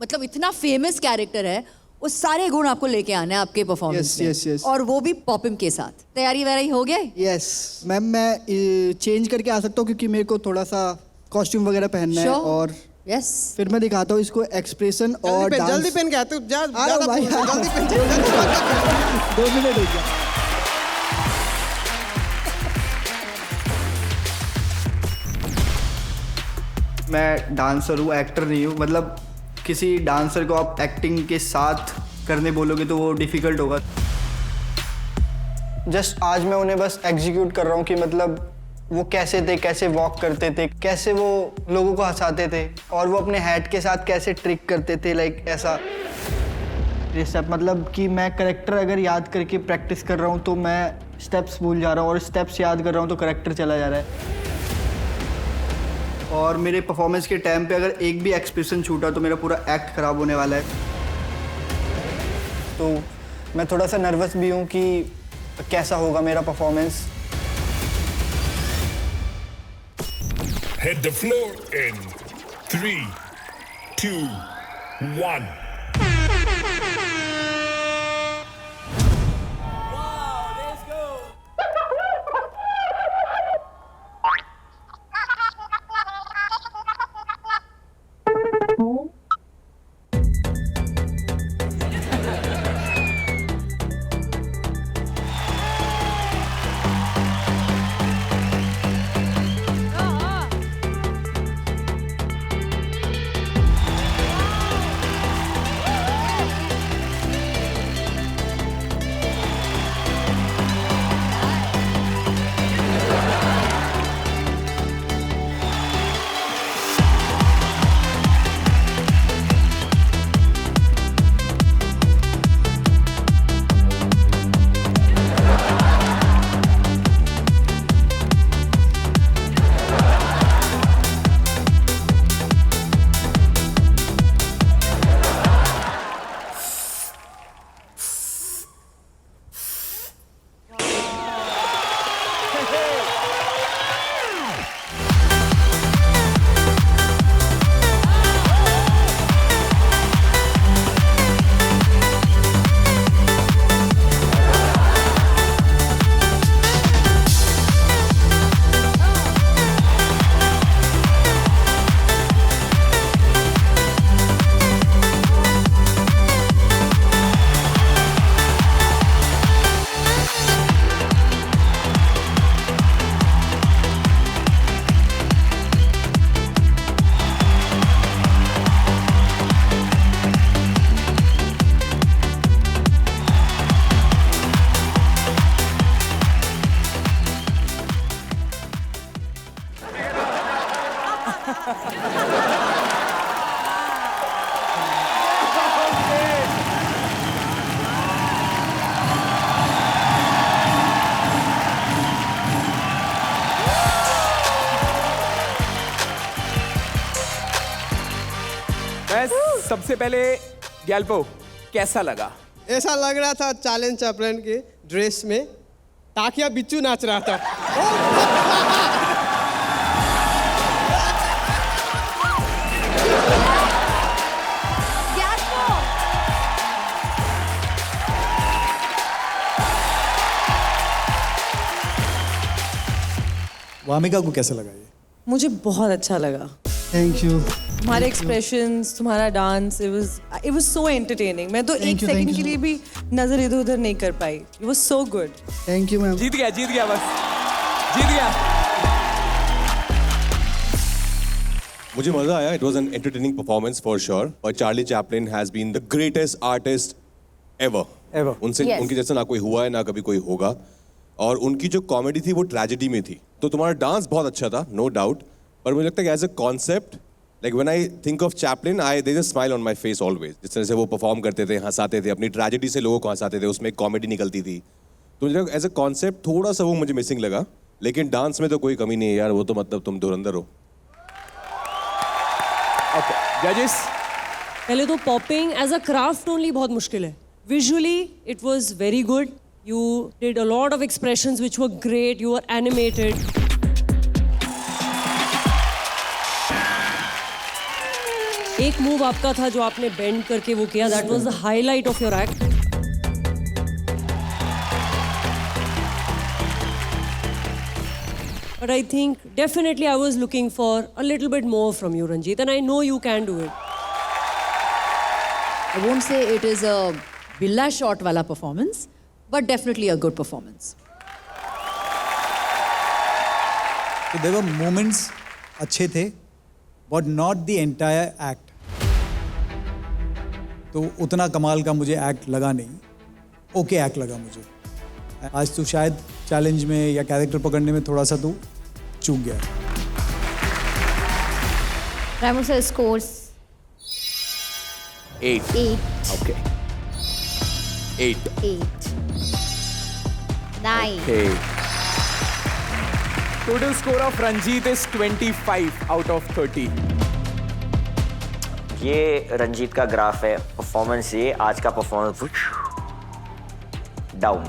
मतलब इतना फेमस कैरेक्टर है, वो सारे गुण आपको लेके आने हैं आपके परफॉर्मेंस Yes, yes, yes. और वो भी पॉपिम के साथ। तैयारी वैयारी हो गए? यस मैम, मैं चेंज करके आ सकता हूँ क्योंकि मेरे को थोड़ा सा कॉस्ट्यूम वगैरह पहनना है Sure. और यस फिर मैं दिखाता हूँ इसको एक्सप्रेशन और डांस। जल्दी पहन के आ तू जा आ रहा हूँ भाई, ज्यादा जल्दी पहन के 2 मिनट हो गया। मैं डांसर हूँ, एक्टर नहीं हूँ। मतलब किसी डांसर को आप एक्टिंग के साथ करने बोलोगे तो वो डिफ़िकल्ट होगा। जस्ट आज मैं उन्हें बस एग्जीक्यूट कर रहा हूँ कि मतलब वो कैसे थे, कैसे वॉक करते थे, कैसे वो लोगों को हंसाते थे और वो अपने हैट के साथ कैसे ट्रिक करते थे, लाइक ऐसा। ये सब मतलब कि मैं करेक्टर अगर याद करके प्रैक्टिस कर रहा हूँ तो मैं स्टेप्स भूल जा रहा हूँ और स्टेप्स याद कर रहा हूँ तो करेक्टर चला जा रहा है। और मेरे परफॉर्मेंस के टाइम पे अगर एक भी एक्सप्रेशन छूटा तो मेरा पूरा एक्ट खराब होने वाला है। तो मैं थोड़ा सा नर्वस भी हूँ कि कैसा होगा मेरा performance. Hit the floor in 3, 2, 1. सबसे पहले गैल्पो कैसा लगा? ऐसा लग रहा था चार्ली चैपलिन के ड्रेस में ताकिया बिच्चू नाच रहा था। वामिका को कैसा लगा ये? मुझे बहुत अच्छा लगा। Thank you. तुम्हारे एक्सप्रेशंस, तुम्हारा dance, it was so entertaining। मैं तो एक सेकंड के लिए भी नजर इधर उधर नहीं कर पाई। It was so good। Thank you ma'am. जीत गया बस, जीत गया। मुझे मजा आया। It was an entertaining performance for sure. और Charlie Chaplin has been the greatest artist ever. उनसे Yes. उनके जैसा ना कोई हुआ है ना कभी कोई होगा। और उनकी जो कॉमेडी थी वो ट्रेजेडी में थी। तो तुम्हारा डांस बहुत अच्छा था, नो डाउट। पर मुझे लगता है कि as a concept, like when I think of Chaplin, there is a smile on my face always. जिस तरह से वो परफॉर्म करते थे, हंसाते थे, अपनी ट्रेजेडी से लोगों को हंसाते थे, उसमें एक कॉमेडी निकलती थी। तो मुझे एज अ कॉन्सेप्ट थोड़ा सा वो मुझे मिसिंग लगा, लेकिन डांस में तो कोई कमी नहीं है यार, वो तो मतलब तुम धुरंधर हो। ओके जजेस, पहले तो popping as a craft only बहुत मुश्किल है। Visually it was very good, you did a lot of expressions which were great, you were animated. एक मूव आपका था जो आपने बेंड करके वो किया, that was the highlight of your act. But I think definitely I was looking for a little bit more from you, Ranjit, and I know you can do it. I won't say it is a Billa shot wala performance, but definitely a good performance. So there were moments अच्छे थे, but not the entire act. तो उतना कमाल का मुझे act लगा नहीं, okay act लगा मुझे। आज तो शायद चैलेंज में या कैरेक्टर पकड़ने में थोड़ा सा तो चूक गया। Ramu sir scores 8. 8. Okay. 8. 8. 9. Okay. Total score of Ranjit is 25 out of 30. ये रंजीत का ग्राफ है परफॉर्मेंस, ये आज का परफॉर्मेंस डाउन।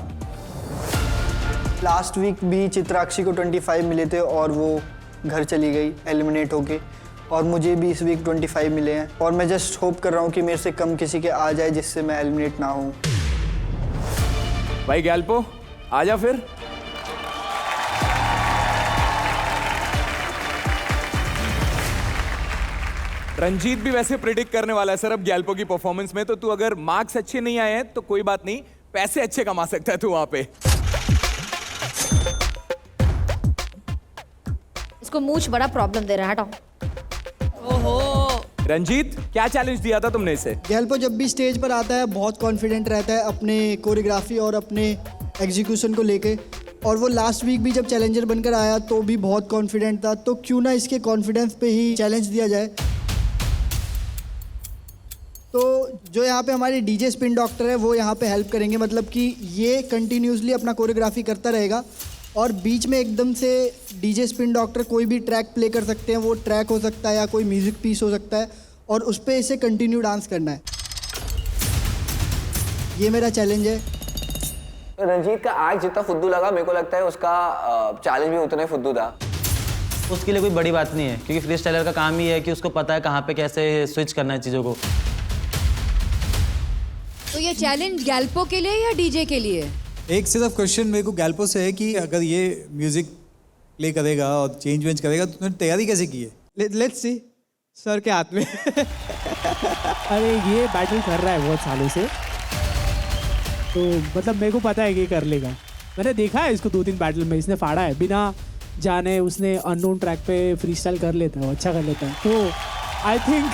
लास्ट वीक भी चित्राक्षी को 25 मिले थे और वो घर चली गई एलिमिनेट होके, और मुझे भी इस वीक 25 मिले हैं, और मैं जस्ट होप कर रहा हूँ कि मेरे से कम किसी के आ जाए जिससे मैं एलिमिनेट ना हूँ। भाई गैल्पो आजा फिर। रंजीत भी वैसे प्रिडिक्ट करने वाला है सर अब गैल्पो की परफॉर्मेंस में, तो तू अगर मार्क्स अच्छे नहीं आए हैं तो कोई बात नहीं, पैसे अच्छे कमा सकता है तू वहां पे। इसको मूछ बड़ा प्रॉब्लम दे रहा है, हटाओ। ओहो रंजीत, क्या चैलेंज दिया था तुमने इसे? गैल्पो जब भी स्टेज पर आता है बहुत कॉन्फिडेंट रहता है अपने कोरियोग्राफी और अपने एग्जीक्यूशन को लेके, और वो लास्ट वीक भी जब चैलेंजर बनकर आया तो भी बहुत कॉन्फिडेंट था, तो क्यों ना इसके कॉन्फिडेंस पे ही चैलेंज दिया जाए। तो जो यहाँ पे हमारे डीजे स्पिन डॉक्टर है वो यहाँ पे हेल्प करेंगे, मतलब कि ये कंटिन्यूसली अपना कोरियोग्राफी करता रहेगा और बीच में एकदम से डीजे स्पिन डॉक्टर कोई भी ट्रैक प्ले कर सकते हैं, वो ट्रैक हो सकता है या कोई म्यूजिक पीस हो सकता है, और उस पर इसे कंटिन्यू डांस करना है। ये मेरा चैलेंज है। रंजीत का एक्ट जितना फुद्दू लगा, मेरे को लगता है उसका चैलेंज भी उतना ही फुद्दू था। उसके लिए कोई बड़ी बात नहीं है, क्योंकि फ्री स्टाइलर का काम ही है कि उसको पता है कहाँ पे कैसे स्विच करना है चीज़ों को। तो ये चैलेंज गैल्पो के लिए या डीजे के लिए? एक सिर्फ क्वेश्चन मेरे को गैल्पो से है कि अगर ये म्यूजिक प्ले करेगा और चेंज वेंज करेगा तो तुमने तैयारी कैसे की है? लेट्स सी, सर के हाथ में। अरे ये बैटल कर रहा है बहुत सालों से, तो मतलब मेरे को पता है कि ये कर लेगा। मैंने देखा है इसको 2-3 बैटल में, इसने फाड़ा है बिना जाने, उसने अननोन ट्रैक पे फ्री स्टाइल कर लेता है, अच्छा कर लेता है, तो आई थिंक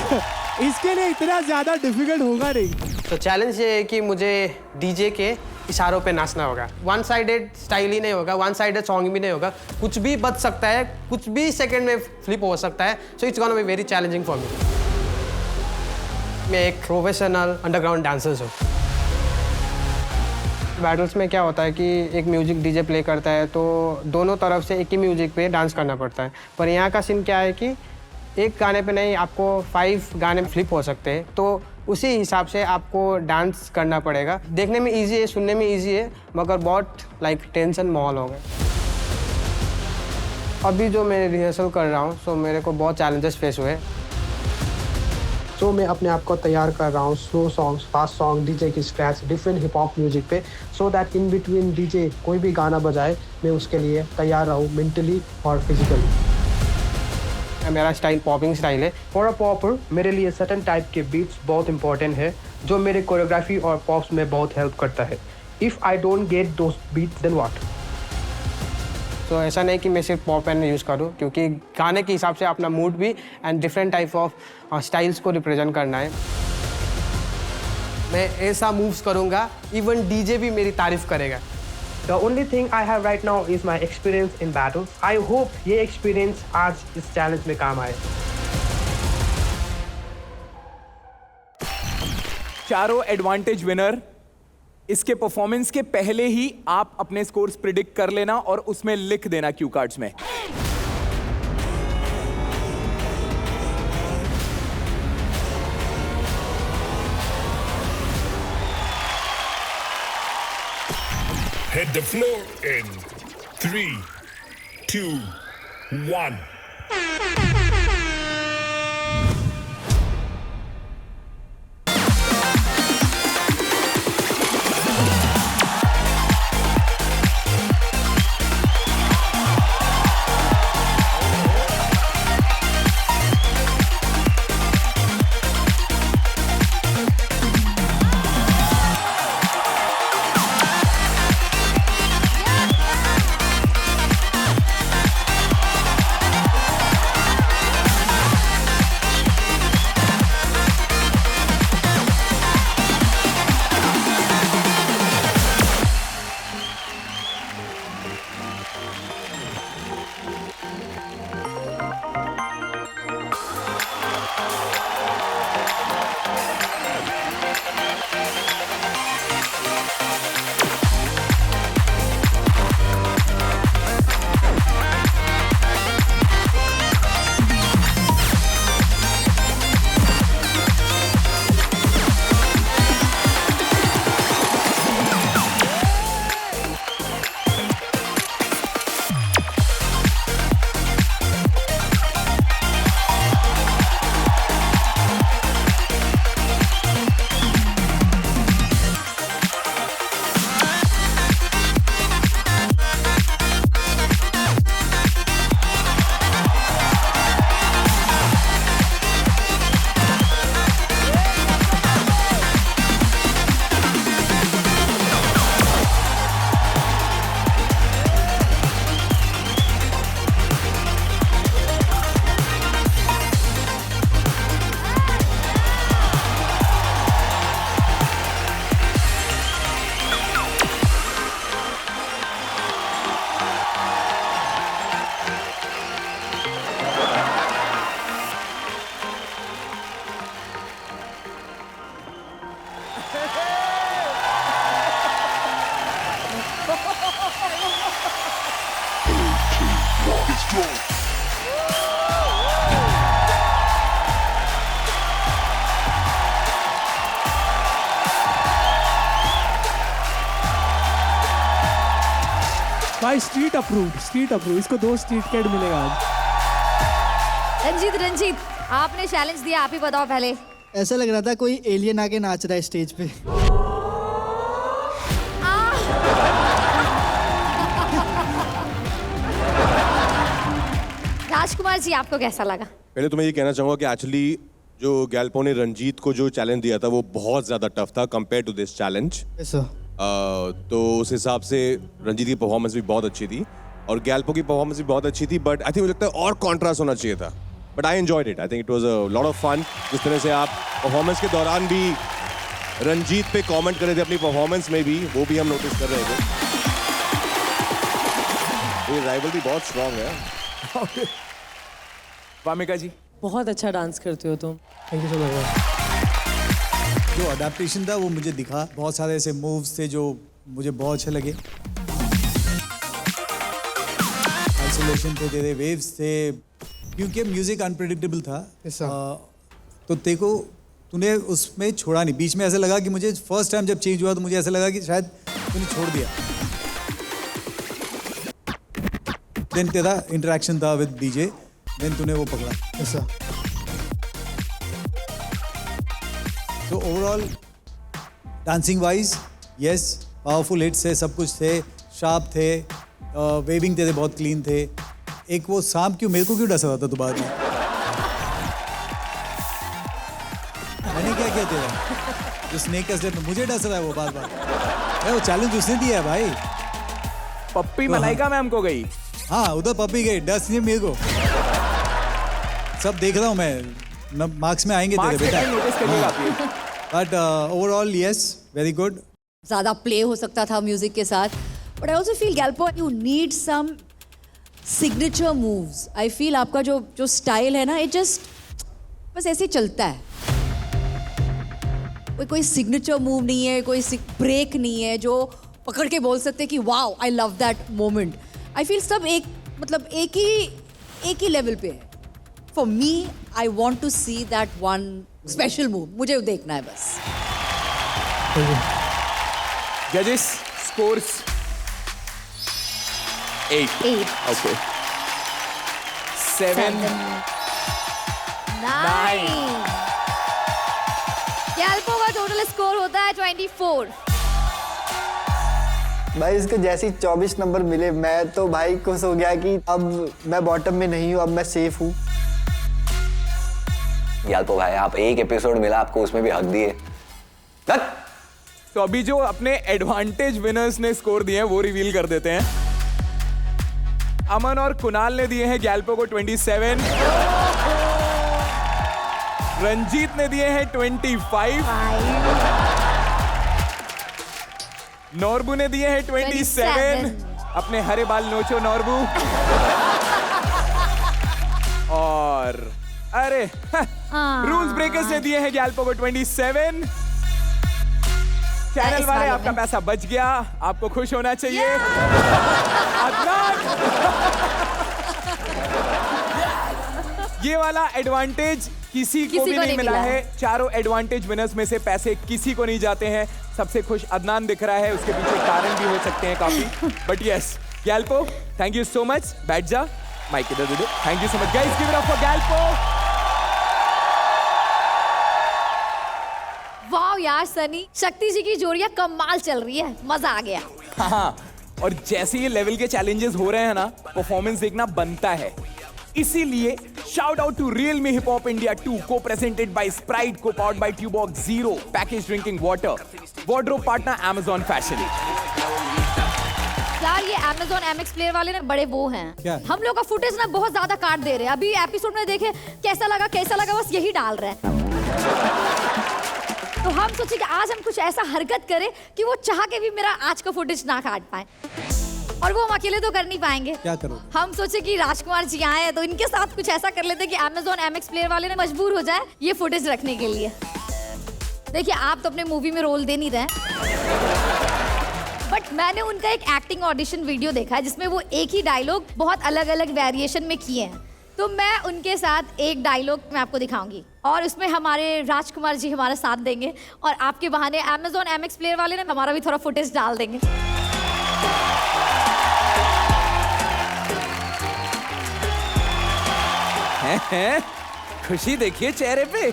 इसके लिए इतना ज़्यादा डिफिकल्ट होगा नहीं। तो चैलेंज ये है कि मुझे डीजे के इशारों पे नाचना होगा। वन साइडेड स्टाइल ही नहीं होगा, वन साइडेड सॉन्ग भी नहीं होगा, कुछ भी बच सकता है, कुछ भी सेकंड में फ्लिप हो सकता है। So it's gonna be very challenging for me. मैं एक प्रोफेशनल अंडरग्राउंड डांसर हूँ। बैटल्स में क्या होता है कि एक म्यूजिक डीजे प्ले करता है तो दोनों तरफ से एक ही म्यूजिक पे डांस करना पड़ता है, पर यहाँ का सीन क्या है कि एक गाने पे नहीं, आपको 5 गाने फ्लिप हो सकते हैं, तो उसी हिसाब से आपको डांस करना पड़ेगा। देखने में इजी है, सुनने में इजी है, मगर बहुत टेंशन माहौल हो गया। अभी जो मैं रिहर्सल कर रहा हूँ, सो मेरे को बहुत चैलेंजेस फेस हुए। सो मैं अपने आप को तैयार कर रहा हूँ slow songs, fast song, DJ की scratch, different hip hop music पे, so that in between DJ कोई भी गाना बजाए मैं उसके लिए तैयार रहूँ मेंटली और फिजिकली। मेरा स्टाइल पॉपिंग स्टाइल है। फॉर अ पॉपर मेरे लिए सर्टेन टाइप के बीट्स बहुत इंपॉर्टेंट है, जो मेरे कोरियोग्राफी और पॉप्स में बहुत हेल्प करता है। If I don't get those beats then what? तो ऐसा नहीं कि मैं सिर्फ पॉप एंड यूज़ करूँ, क्योंकि गाने के हिसाब से अपना मूड भी and different type of styles को रिप्रेजेंट करना है। मैं ऐसा मूव्स करूँगा, इवन डीजे भी मेरी तारीफ करेगा। The only thing I have right now is my experience in battles. I hope ये experience आज इस challenge में काम आए। चारों एडवांटेज विनर इसके परफॉर्मेंस के पहले ही आप अपने स्कोर्स प्रिडिक्ट कर लेना और उसमें लिख देना क्यू कार्ड्स में। Hit the floor in 3, 2, 1. भाई स्ट्रीट अप्रूव, इसको 2 स्ट्रीट कैड मिलेगा आज। रंजीत आपने चैलेंज दिया, आप ही बताओ पहले। ऐसा लग रहा था कोई एलियन आके नाच रहा है स्टेज पे। राजकुमार जी आपको कैसा लगा? पहले तो मैं ये कहना चाहूँगा कि एक्चुअली जो गैल्पो ने रंजीत को जो चैलेंज दिया था वो बहुत ज़्यादा टफ था कंपेयर टू दिस चैलेंज। तो उस हिसाब से रंजीत की परफॉर्मेंस भी बहुत अच्छी थी और गैल्पो की परफॉर्मेंस भी बहुत अच्छी थी, बट आई थिंक मुझे लगता है और कॉन्ट्रास्ट होना चाहिए था, but I enjoyed it. I think it was a lot of fun. जिस तरह से आप परफॉर्मेंस के दौरान भी रंजीत पे कमेंट कर रहे थे अपनी परफॉर्मेंस में भी, वो भी हम नोटिस कर रहे थे। ये राइवल भी बहुत स्ट्रांग है। वामिका जी बहुत अच्छा डांस करते हो तुम। Thank you so much. जो अडेप्टेशन था वो मुझे दिखा, बहुत सारे ऐसे मूव्स थे जो मुझे बहुत अच्छे लगे। आइसोलेशन थे, तेरे वेव्स थे, क्योंकि म्यूजिक अनप्रेडिक्टेबल था। तो तेको तूने उसमें छोड़ा नहीं। बीच में ऐसा लगा कि मुझे फर्स्ट टाइम जब चेंज हुआ तो मुझे ऐसा लगा कि शायद तूने छोड़ दिया। देन तेरा इंटरेक्शन था विद डीजे, देन तूने वो पकड़ा। ऐसा तो overall dancing wise yes, powerful hits थे, सब कुछ थे, शार्प थे, वेविंग थे, बहुत क्लीन थे। एक वो सांप क्यों मेरे को क्यों डसा था तू बाद में? मैंने क्या किया तेरा? जो स्नेक का स्टेप मुझे डस रहा है वो बार बार। वो चैलेंज उसने दिया है भाई। पप्पी मलाइका मैम को गई। हाँ उधर पप्पी गई, डस नहीं मेरे को। सब देख रहा हूँ मैं, मार्क्स में आएंगे तेरे बेटा। नोटिस करिएगा आप। But overall yes very good. ज़्यादा प्ले हो सकता था म्यूजिक के साथ, but I also feel Galpo you need some signature moves. I feel आपका जो स्टाइल है ना, इट जस्ट बस ऐसे चलता है। कोई सिग्नेचर मूव नहीं है, कोई ब्रेक नहीं है जो पकड़ के बोल सकते कि wow I love that moment. I feel सब एक ही लेवल पे है। For me I want to see that one special move, मुझे देखना है बस। जजेस स्कोर्स 8 ओके 7 9 गैल्पो का टोटल स्कोर होता है 24। भाई इसको जैसे ही 24 नंबर मिले मैं तो भाई खुश हो गया कि अब मैं बॉटम में नहीं हूँ, अब मैं सेफ हूँ। गैल्पो भाई आप एक एपिसोड मिला आपको, उसमें भी हक दिए। तो अभी जो अपने एडवांटेज विनर्स ने स्कोर दिए हैं वो रिवील कर देते हैं। अमन और कुणाल ने दिए हैं गैल्पो को 27, रंजीत ने दिए हैं 25, नॉर्बू ने दिए हैं 27, अपने हरे बाल नोचो नॉर्बू। और अरे रूल्स ब्रेकर्स ने दिए हैं गैल्पो को 27। चैनल वाले आपका पैसा बच गया, आपको खुश होना चाहिए। अदनान ये वाला एडवांटेज किसी को भी नहीं मिला है। चारों एडवांटेज विनर्स में से पैसे किसी को नहीं जाते हैं। सबसे खुश अदनान दिख रहा है, उसके पीछे कारण भी हो सकते हैं काफी, but yes Galpo thank you so much. बैठ जा, माइक इधर दे दो। Thank you so much guys, give it up for Galpo. वाह यार सनी, शक्ति जी की जोड़ियां कमाल चल रही है, मजा आ गया। हाँ, और जैसे ये लेवल के चैलेंजेस हो रहे हैं ना, परफॉर्मेंस देखना बनता है। इसीलिए shout out to Realme hip hop India 2 co presented by Sprite, co powered by Tuborg Zero package drinking water, wardrobe partner Amazon fashion. यार ये Amazon MX प्लेयर वाले ना बड़े वो हैं, हम लोग का फुटेज ना बहुत ज्यादा काट दे रहे हैं। अभी एपिसोड में देखे कैसा लगा बस यही डाल रहे हैं। तो हम सोचे कि आज हम कुछ ऐसा हरकत करें कि वो चाह के भी मेरा आज का फुटेज ना काट पाए, और वो हम अकेले तो कर नहीं पाएंगे। क्या करो? हम सोचे कि राजकुमार जी आए हैं तो इनके साथ कुछ ऐसा कर लेते कि Amazon MX प्लेयर वाले ने मजबूर हो जाए ये फुटेज रखने के लिए। देखिए आप तो अपने मूवी में रोल दे नहीं रहे, बट मैंने उनका एक एक्टिंग ऑडिशन वीडियो देखा है जिसमें वो एक ही डायलॉग बहुत अलग अलग वेरिएशन में किए हैं। तो मैं उनके साथ एक डायलॉग मैं आपको दिखाऊंगी और उसमें हमारे राजकुमार जी हमारा साथ देंगे और आपके बहाने Amazon MX प्लेयर वाले ने हमारा भी थोड़ा फुटेज डाल देंगे। हैं? खुशी देखिए चेहरे पे।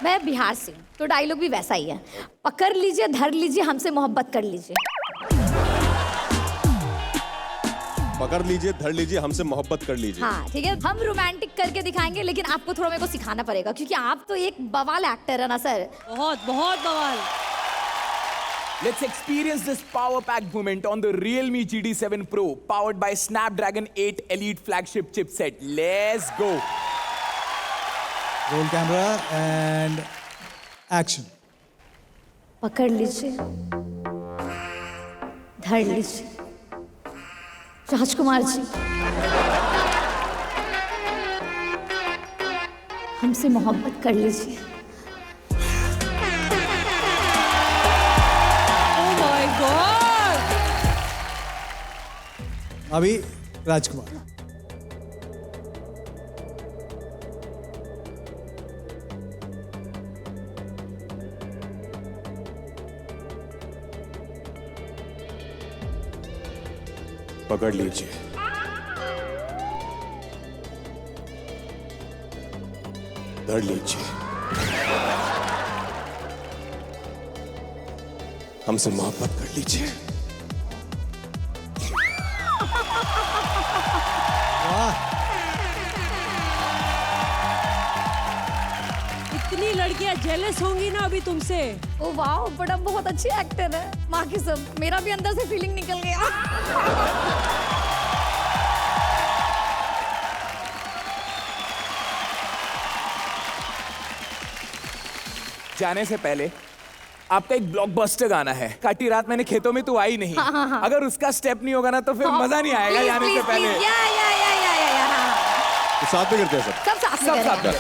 मैं बिहार से हूँ तो डायलॉग भी वैसा ही है, पकड़ लीजिए धर लीजिए हमसे मोहब्बत कर लीजिए। पकड़ लीजिए धर लीजिए हमसे मोहब्बत कर लीजिए। हाँ ठीक है, हम रोमांटिक करके दिखाएंगे लेकिन आपको थोड़ा मेरे को सिखाना पड़ेगा क्योंकि आप तो एक बवाल एक्टर है ना सर। बहुत बहुत बवाल। Let's experience this power-packed moment on the Realme GT7 Pro, powered by Snapdragon 8 Elite flagship chipset. Let's go. Roll camera and action. पकड़ लीजिए, धर लीजिए, राजकुमार जी हमसे मोहब्बत कर लीजिए। अभी राजकुमार। पकड़ लीजिए, धर लीजिए, हमसे मोहब्बत कर लीजिए। इतनी लड़कियां जेलस होंगी ना अभी तुमसे। ओ वाह, बड़ा बहुत अच्छी एक्टर है, माँ की सब, मेरा भी अंदर से फीलिंग निकल गया। जाने से पहले आपका एक ब्लॉकबस्टर गाना है, काटी रात मैंने खेतों में तू आई नहीं। हाँ। अगर उसका स्टेप नहीं होगा ना तो फिर मजा नहीं आएगा जाने से पहले। तो साथ में करते हैं सब। सब साथ में।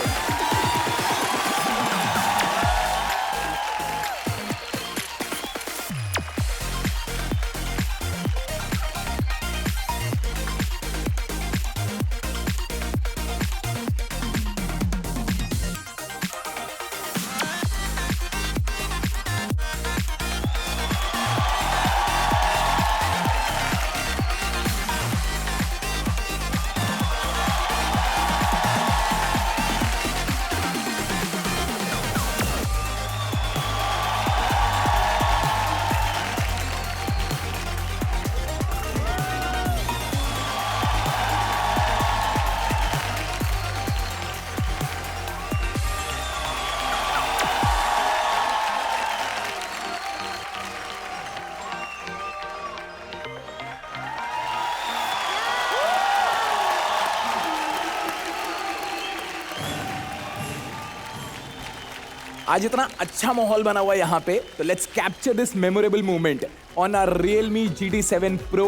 आज इतना अच्छा माहौल बना हुआ है यहाँ पे, तो let's capture this memorable moment on our Realme GT7 Pro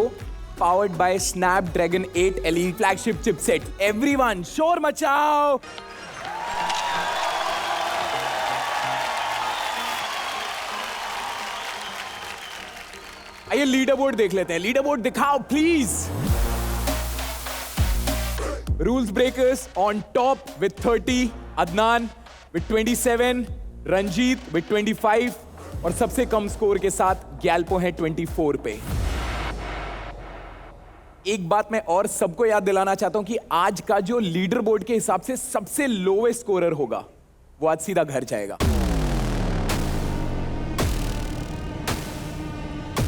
powered by Snapdragon 8 Elite flagship chipset. Everyone, शोर मचाओ! आइए लीडर बोर्ड देख लेते हैं. लीडर बोर्ड दिखाओ please. Rules breakers on top with 30, Adnan with 27, Ranjit with 25 और सबसे कम स्कोर के साथ गैल्पो है 24 पे. एक बात मैं और सबको याद दिलाना चाहता हूं कि आज का जो लीडर बोर्ड के हिसाब से सबसे लोवेस्ट स्कोरर होगा वो आज सीधा घर जाएगा.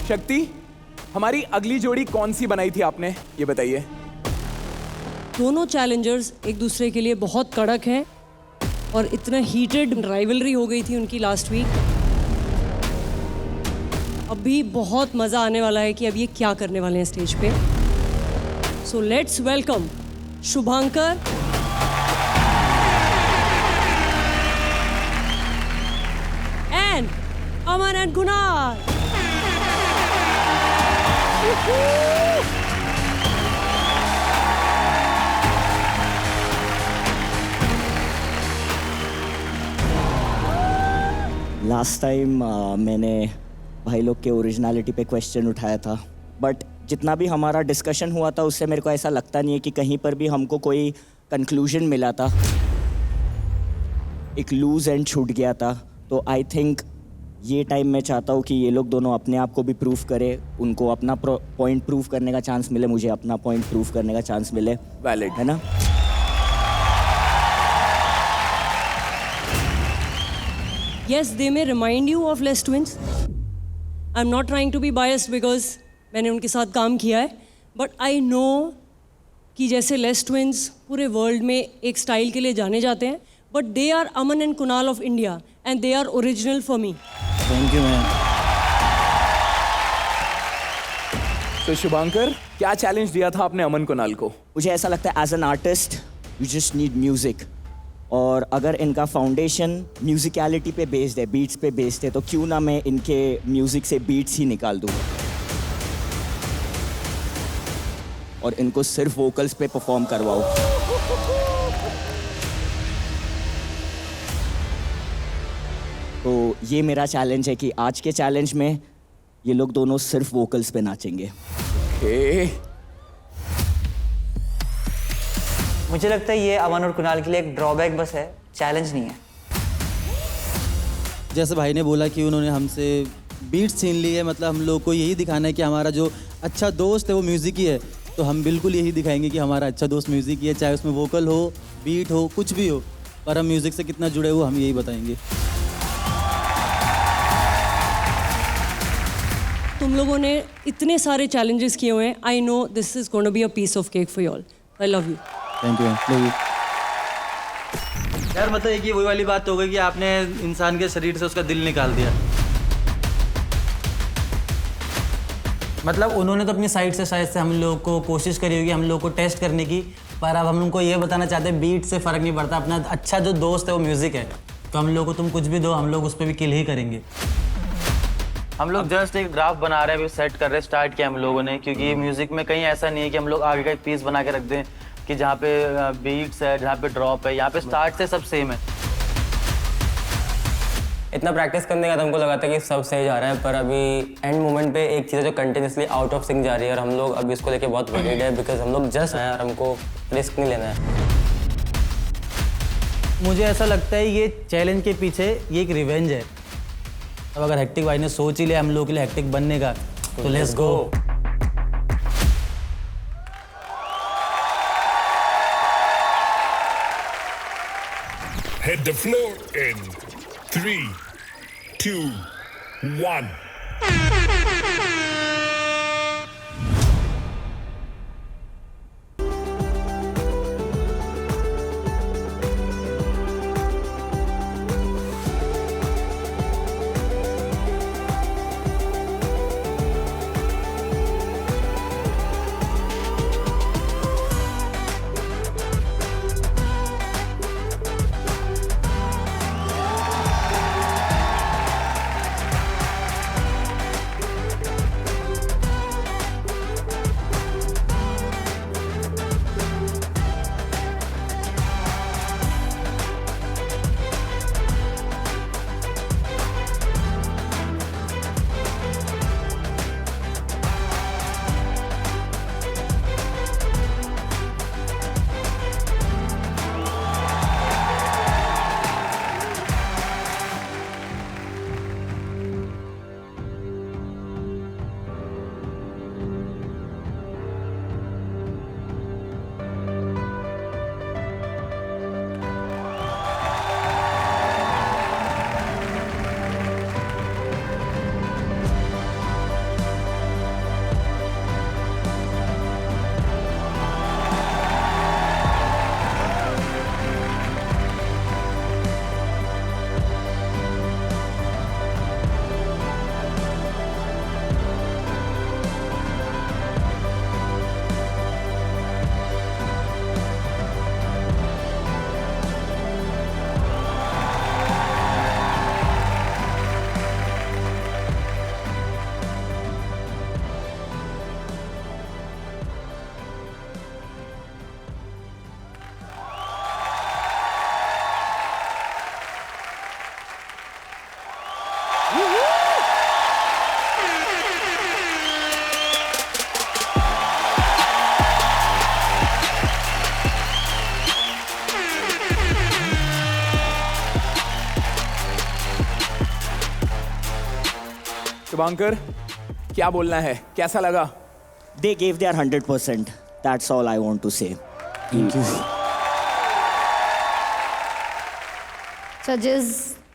शक्ति, हमारी अगली जोड़ी कौन सी बनाई थी आपने, ये बताइए. दोनों चैलेंजर्स एक दूसरे के लिए बहुत कड़क हैं और इतना हीटेड राइवलरी हो गई थी उनकी लास्ट वीक. अभी बहुत मज़ा आने वाला है कि अब ये क्या करने वाले हैं स्टेज पे. So let's welcome Shubhankar and Aman and Kunal. Last time मैंने भाई लोग के ओरिजिनलिटी पे क्वेश्चन उठाया था, बट जितना भी हमारा डिस्कशन हुआ था उससे मेरे को ऐसा लगता नहीं है कि कहीं पर भी हमको कोई कंक्लूजन मिला था. एक लूज एंड छूट गया था. तो आई थिंक ये टाइम मैं चाहता हूँ कि ये लोग दोनों अपने आप को भी प्रूव करें, उनको अपना पॉइंट प्रूव करने का चांस मिले, मुझे अपना पॉइंट प्रूव करने का चांस मिले. वैलिड है ना. Yes, they may remind you of Les Twins. I'm not trying to be biased because मैंने उनके साथ काम किया है, but I know कि जैसे Les Twins पूरे वर्ल्ड में एक स्टाइल के लिए जाने जाते हैं, but they are Aman and Kunal of India and they are original for me. Thank you, man. तो शुभांकर, क्या चैलेंज दिया था आपने अमन कुणाल को? मुझे ऐसा लगता है as an artist you just need music, और अगर इनका फाउंडेशन म्यूजिकलिटी पे बेस्ड है, बीट्स पे बेस्ड है, तो क्यों ना मैं इनके म्यूजिक से बीट्स ही निकाल दूँ और इनको सिर्फ वोकल्स पे परफॉर्म करवाऊँ. तो ये मेरा चैलेंज है कि आज के चैलेंज में ये लोग दोनों सिर्फ वोकल्स पे नाचेंगे. मुझे लगता है ये अमन और कुणाल के लिए एक ड्रॉबैक बस है, चैलेंज नहीं है. जैसे भाई ने बोला कि उन्होंने हमसे बीट्स छीन ली है, मतलब हम लोग को यही दिखाना है कि हमारा जो अच्छा दोस्त है वो म्यूज़िक ही है. तो हम बिल्कुल यही दिखाएंगे कि हमारा अच्छा दोस्त म्यूज़िक ही है, चाहे उसमें वोकल हो, बीट हो, कुछ भी हो, पर हम म्यूज़िक से कितना जुड़े हो हम यही बताएंगे. तुम लोगों ने इतने सारे चैलेंजेस किए हुए हैं. I know this is going to be a piece of cake for you all. I love you. Thank you. Love you. यार मतलब कि वही वाली बात हो गई कि आपने इंसान के शरीर से उसका दिल निकाल दिया. मतलब उन्होंने तो अपनी साइड से शायद से हम लोग को कोशिश करी होगी हम लोग को टेस्ट करने की, पर अब हम उनको ये बताना चाहते हैं बीट से फ़र्क नहीं पड़ता, अपना अच्छा जो दोस्त है वो म्यूज़िक है. तो हम लोग को तुम कुछ भी दो, हम लोग उस पर भी किल ही करेंगे. हम लोग जस्ट एक ग्राफ बना रहे हैं, अभी सेट कर रहे हैं, स्टार्ट किया हम लोगों ने, क्योंकि म्यूज़िक में कहीं ऐसा नहीं है कि हम लोग आगे का एक पीस बना के रख दें कि जहाँ पे बीट्स है, जहाँ पे ड्रॉप है, यहाँ पे स्टार्ट से सब सेम है. इतना प्रैक्टिस करने का तो हमको लगा था कि सब सही जा रहा है, पर अभी एंड मोमेंट पे एक चीज़ है जो कंटिन्यूसली आउट ऑफ सिंक जा रही है, और हम लोग अभी इसको लेके बहुत वरीड है, बिकॉज हम लोग जस्ट हैं और हमको रिस्क नहीं लेना है. मुझे ऐसा लगता है ये चैलेंज के पीछे ये एक रिवेंज है. अब अगर हेक्टिक भाई ने सोच ही लिया हम लोग के लिए हेक्टिक बनने का, तो let's go. Hit the floor in 3, 2, 1. Shubhankar, क्या बोलना है, कैसा लगा? They gave their 100%. That's all I want to say. Thank you. Judges,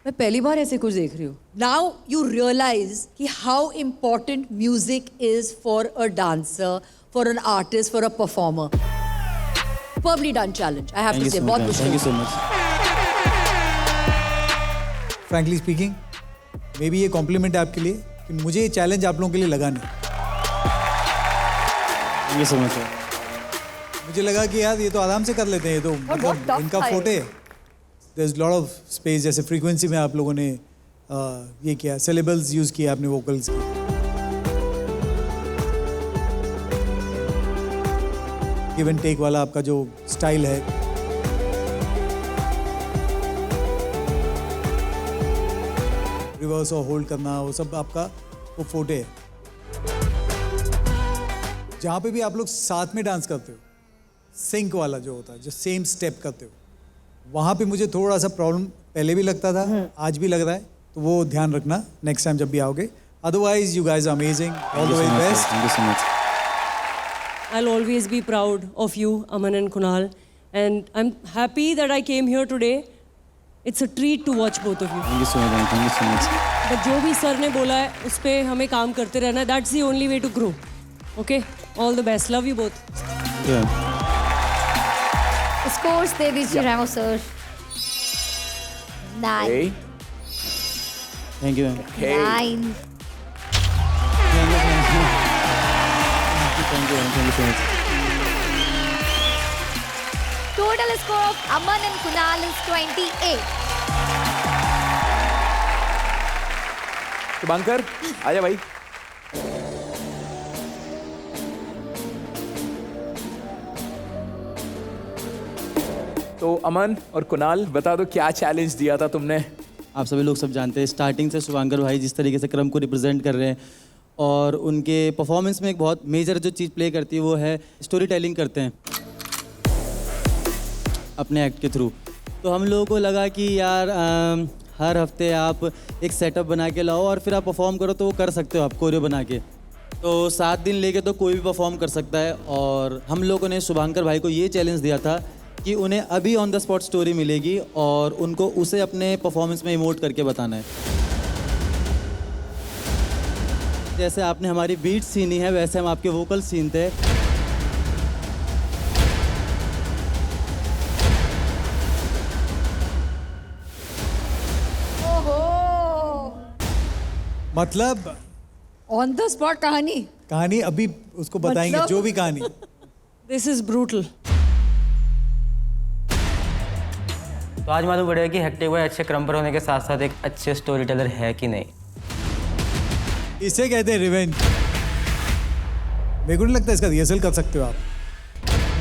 मैं पहली बार ऐसे कुछ देख रही हूँ. Now you realize कि how important music is for a dancer, for an artist, for a performer. Superbly done challenge. I have to say, बहुत मुश्किल. Thank you so much. Frankly speaking, may be ये complement है आपके लिए कि मुझे ये चैलेंज आप लोगों के लिए लगा नहीं. Thank you so much. मुझे लगा कि यार ये तो आराम से कर लेते हैं, ये तो मतलब इनका फोटे. There's a lot of space, जैसे फ्रीक्वेंसी में आप लोगों ने ये किया, syllables यूज़ किया आपने वोकल्स की. गिव एंड टेक वाला आपका जो स्टाइल है, रिवर्स और होल्ड करना, वो सब आपका वो फोटे है. जहाँ पे भी आप लोग साथ में डांस करते हो, सिंक वाला जो होता है, जो सेम स्टेप करते हो, वहाँ पे मुझे थोड़ा सा प्रॉब्लम पहले भी लगता था, आज भी लग रहा है, तो वो ध्यान रखना नेक्स्ट टाइम जब भी आओगे. Otherwise you guys are amazing, all the very best. Thank you so much. I'll always be proud of you, Aman and Kunal, and I'm happy that I came here today. It's a treat to watch both of you. Thank you so much. Thank you so much. But जो भी sir ने बोला है उस पे हमें काम करते रहना है. That's the only way to grow. Okay? All the best. Love you both. Yeah. scores दे दीजिए रेमो sir. 9. Thank you. 9. Thank you so much. Total score of Aman and Kunal is 28. Shubhankar, आजा भाई. तो अमन और कुणाल, बता दो क्या चैलेंज दिया था तुमने? आप सभी लोग सब जानते हैं, स्टार्टिंग से शुभांकर भाई जिस तरीके से क्रम को रिप्रेजेंट कर रहे हैं और उनके परफॉर्मेंस में एक बहुत मेजर जो चीज़ प्ले करती है वो है स्टोरी टेलिंग करते हैं अपने एक्ट के थ्रू. तो हम लोगों को लगा कि यार हर हफ्ते आप एक सेटअप बना के लाओ और फिर आप परफॉर्म करो, तो वो कर सकते हो आप कोरियो बना के. तो 7 दिन लेके तो कोई भी परफॉर्म कर सकता है. और हम लोगों ने शुभांकर भाई को ये चैलेंज दिया था कि उन्हें अभी ऑन द स्पॉट स्टोरी मिलेगी और उनको उसे अपने परफॉर्मेंस में इमोट करके बताना है. जैसे आपने हमारी बीट सीनी है वैसे हम आपके वोकल सीनते. मतलब ऑन द स्पॉट कहानी अभी उसको बताएंगे, मतलब? जो भी कहानी. This is brutal. तो आज मालूम पड़ेगा कि हेक्टिक भाई अच्छे क्रम पर होने के साथ साथ एक अच्छे स्टोरी टेलर है कि नहीं. इसे कहते हैं रिवेंज. मेरे को नहीं लगता इसका रिहर्सल कर सकते हो आप.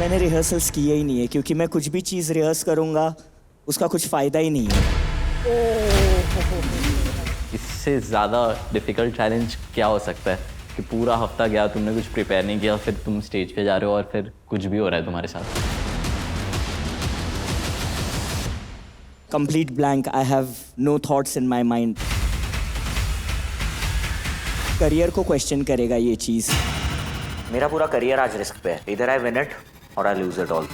मैंने रिहर्सल्स किए ही नहीं है क्योंकि मैं कुछ भी चीज़ रिहर्स करूँगा उसका कुछ फ़ायदा ही नहीं है. इससे ज़्यादा डिफ़िकल्ट चैलेंज क्या हो सकता है कि पूरा हफ्ता गया, तुमने कुछ प्रिपेयर नहीं किया, फिर तुम स्टेज पे जा रहे हो और फिर कुछ भी हो रहा है तुम्हारे साथ. Complete blank. I have no thoughts in my mind. Career को क्वेश्चन करेगा ये चीज़. मेरा पूरा करियर आज रिस्क पे है. इधर आई विन इट और आई लूज इट ऑल.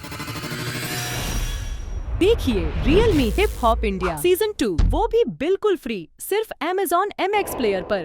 देखिए real me hip hop India season 2, वो भी बिल्कुल फ्री, सिर्फ Amazon MX प्लेयर पर.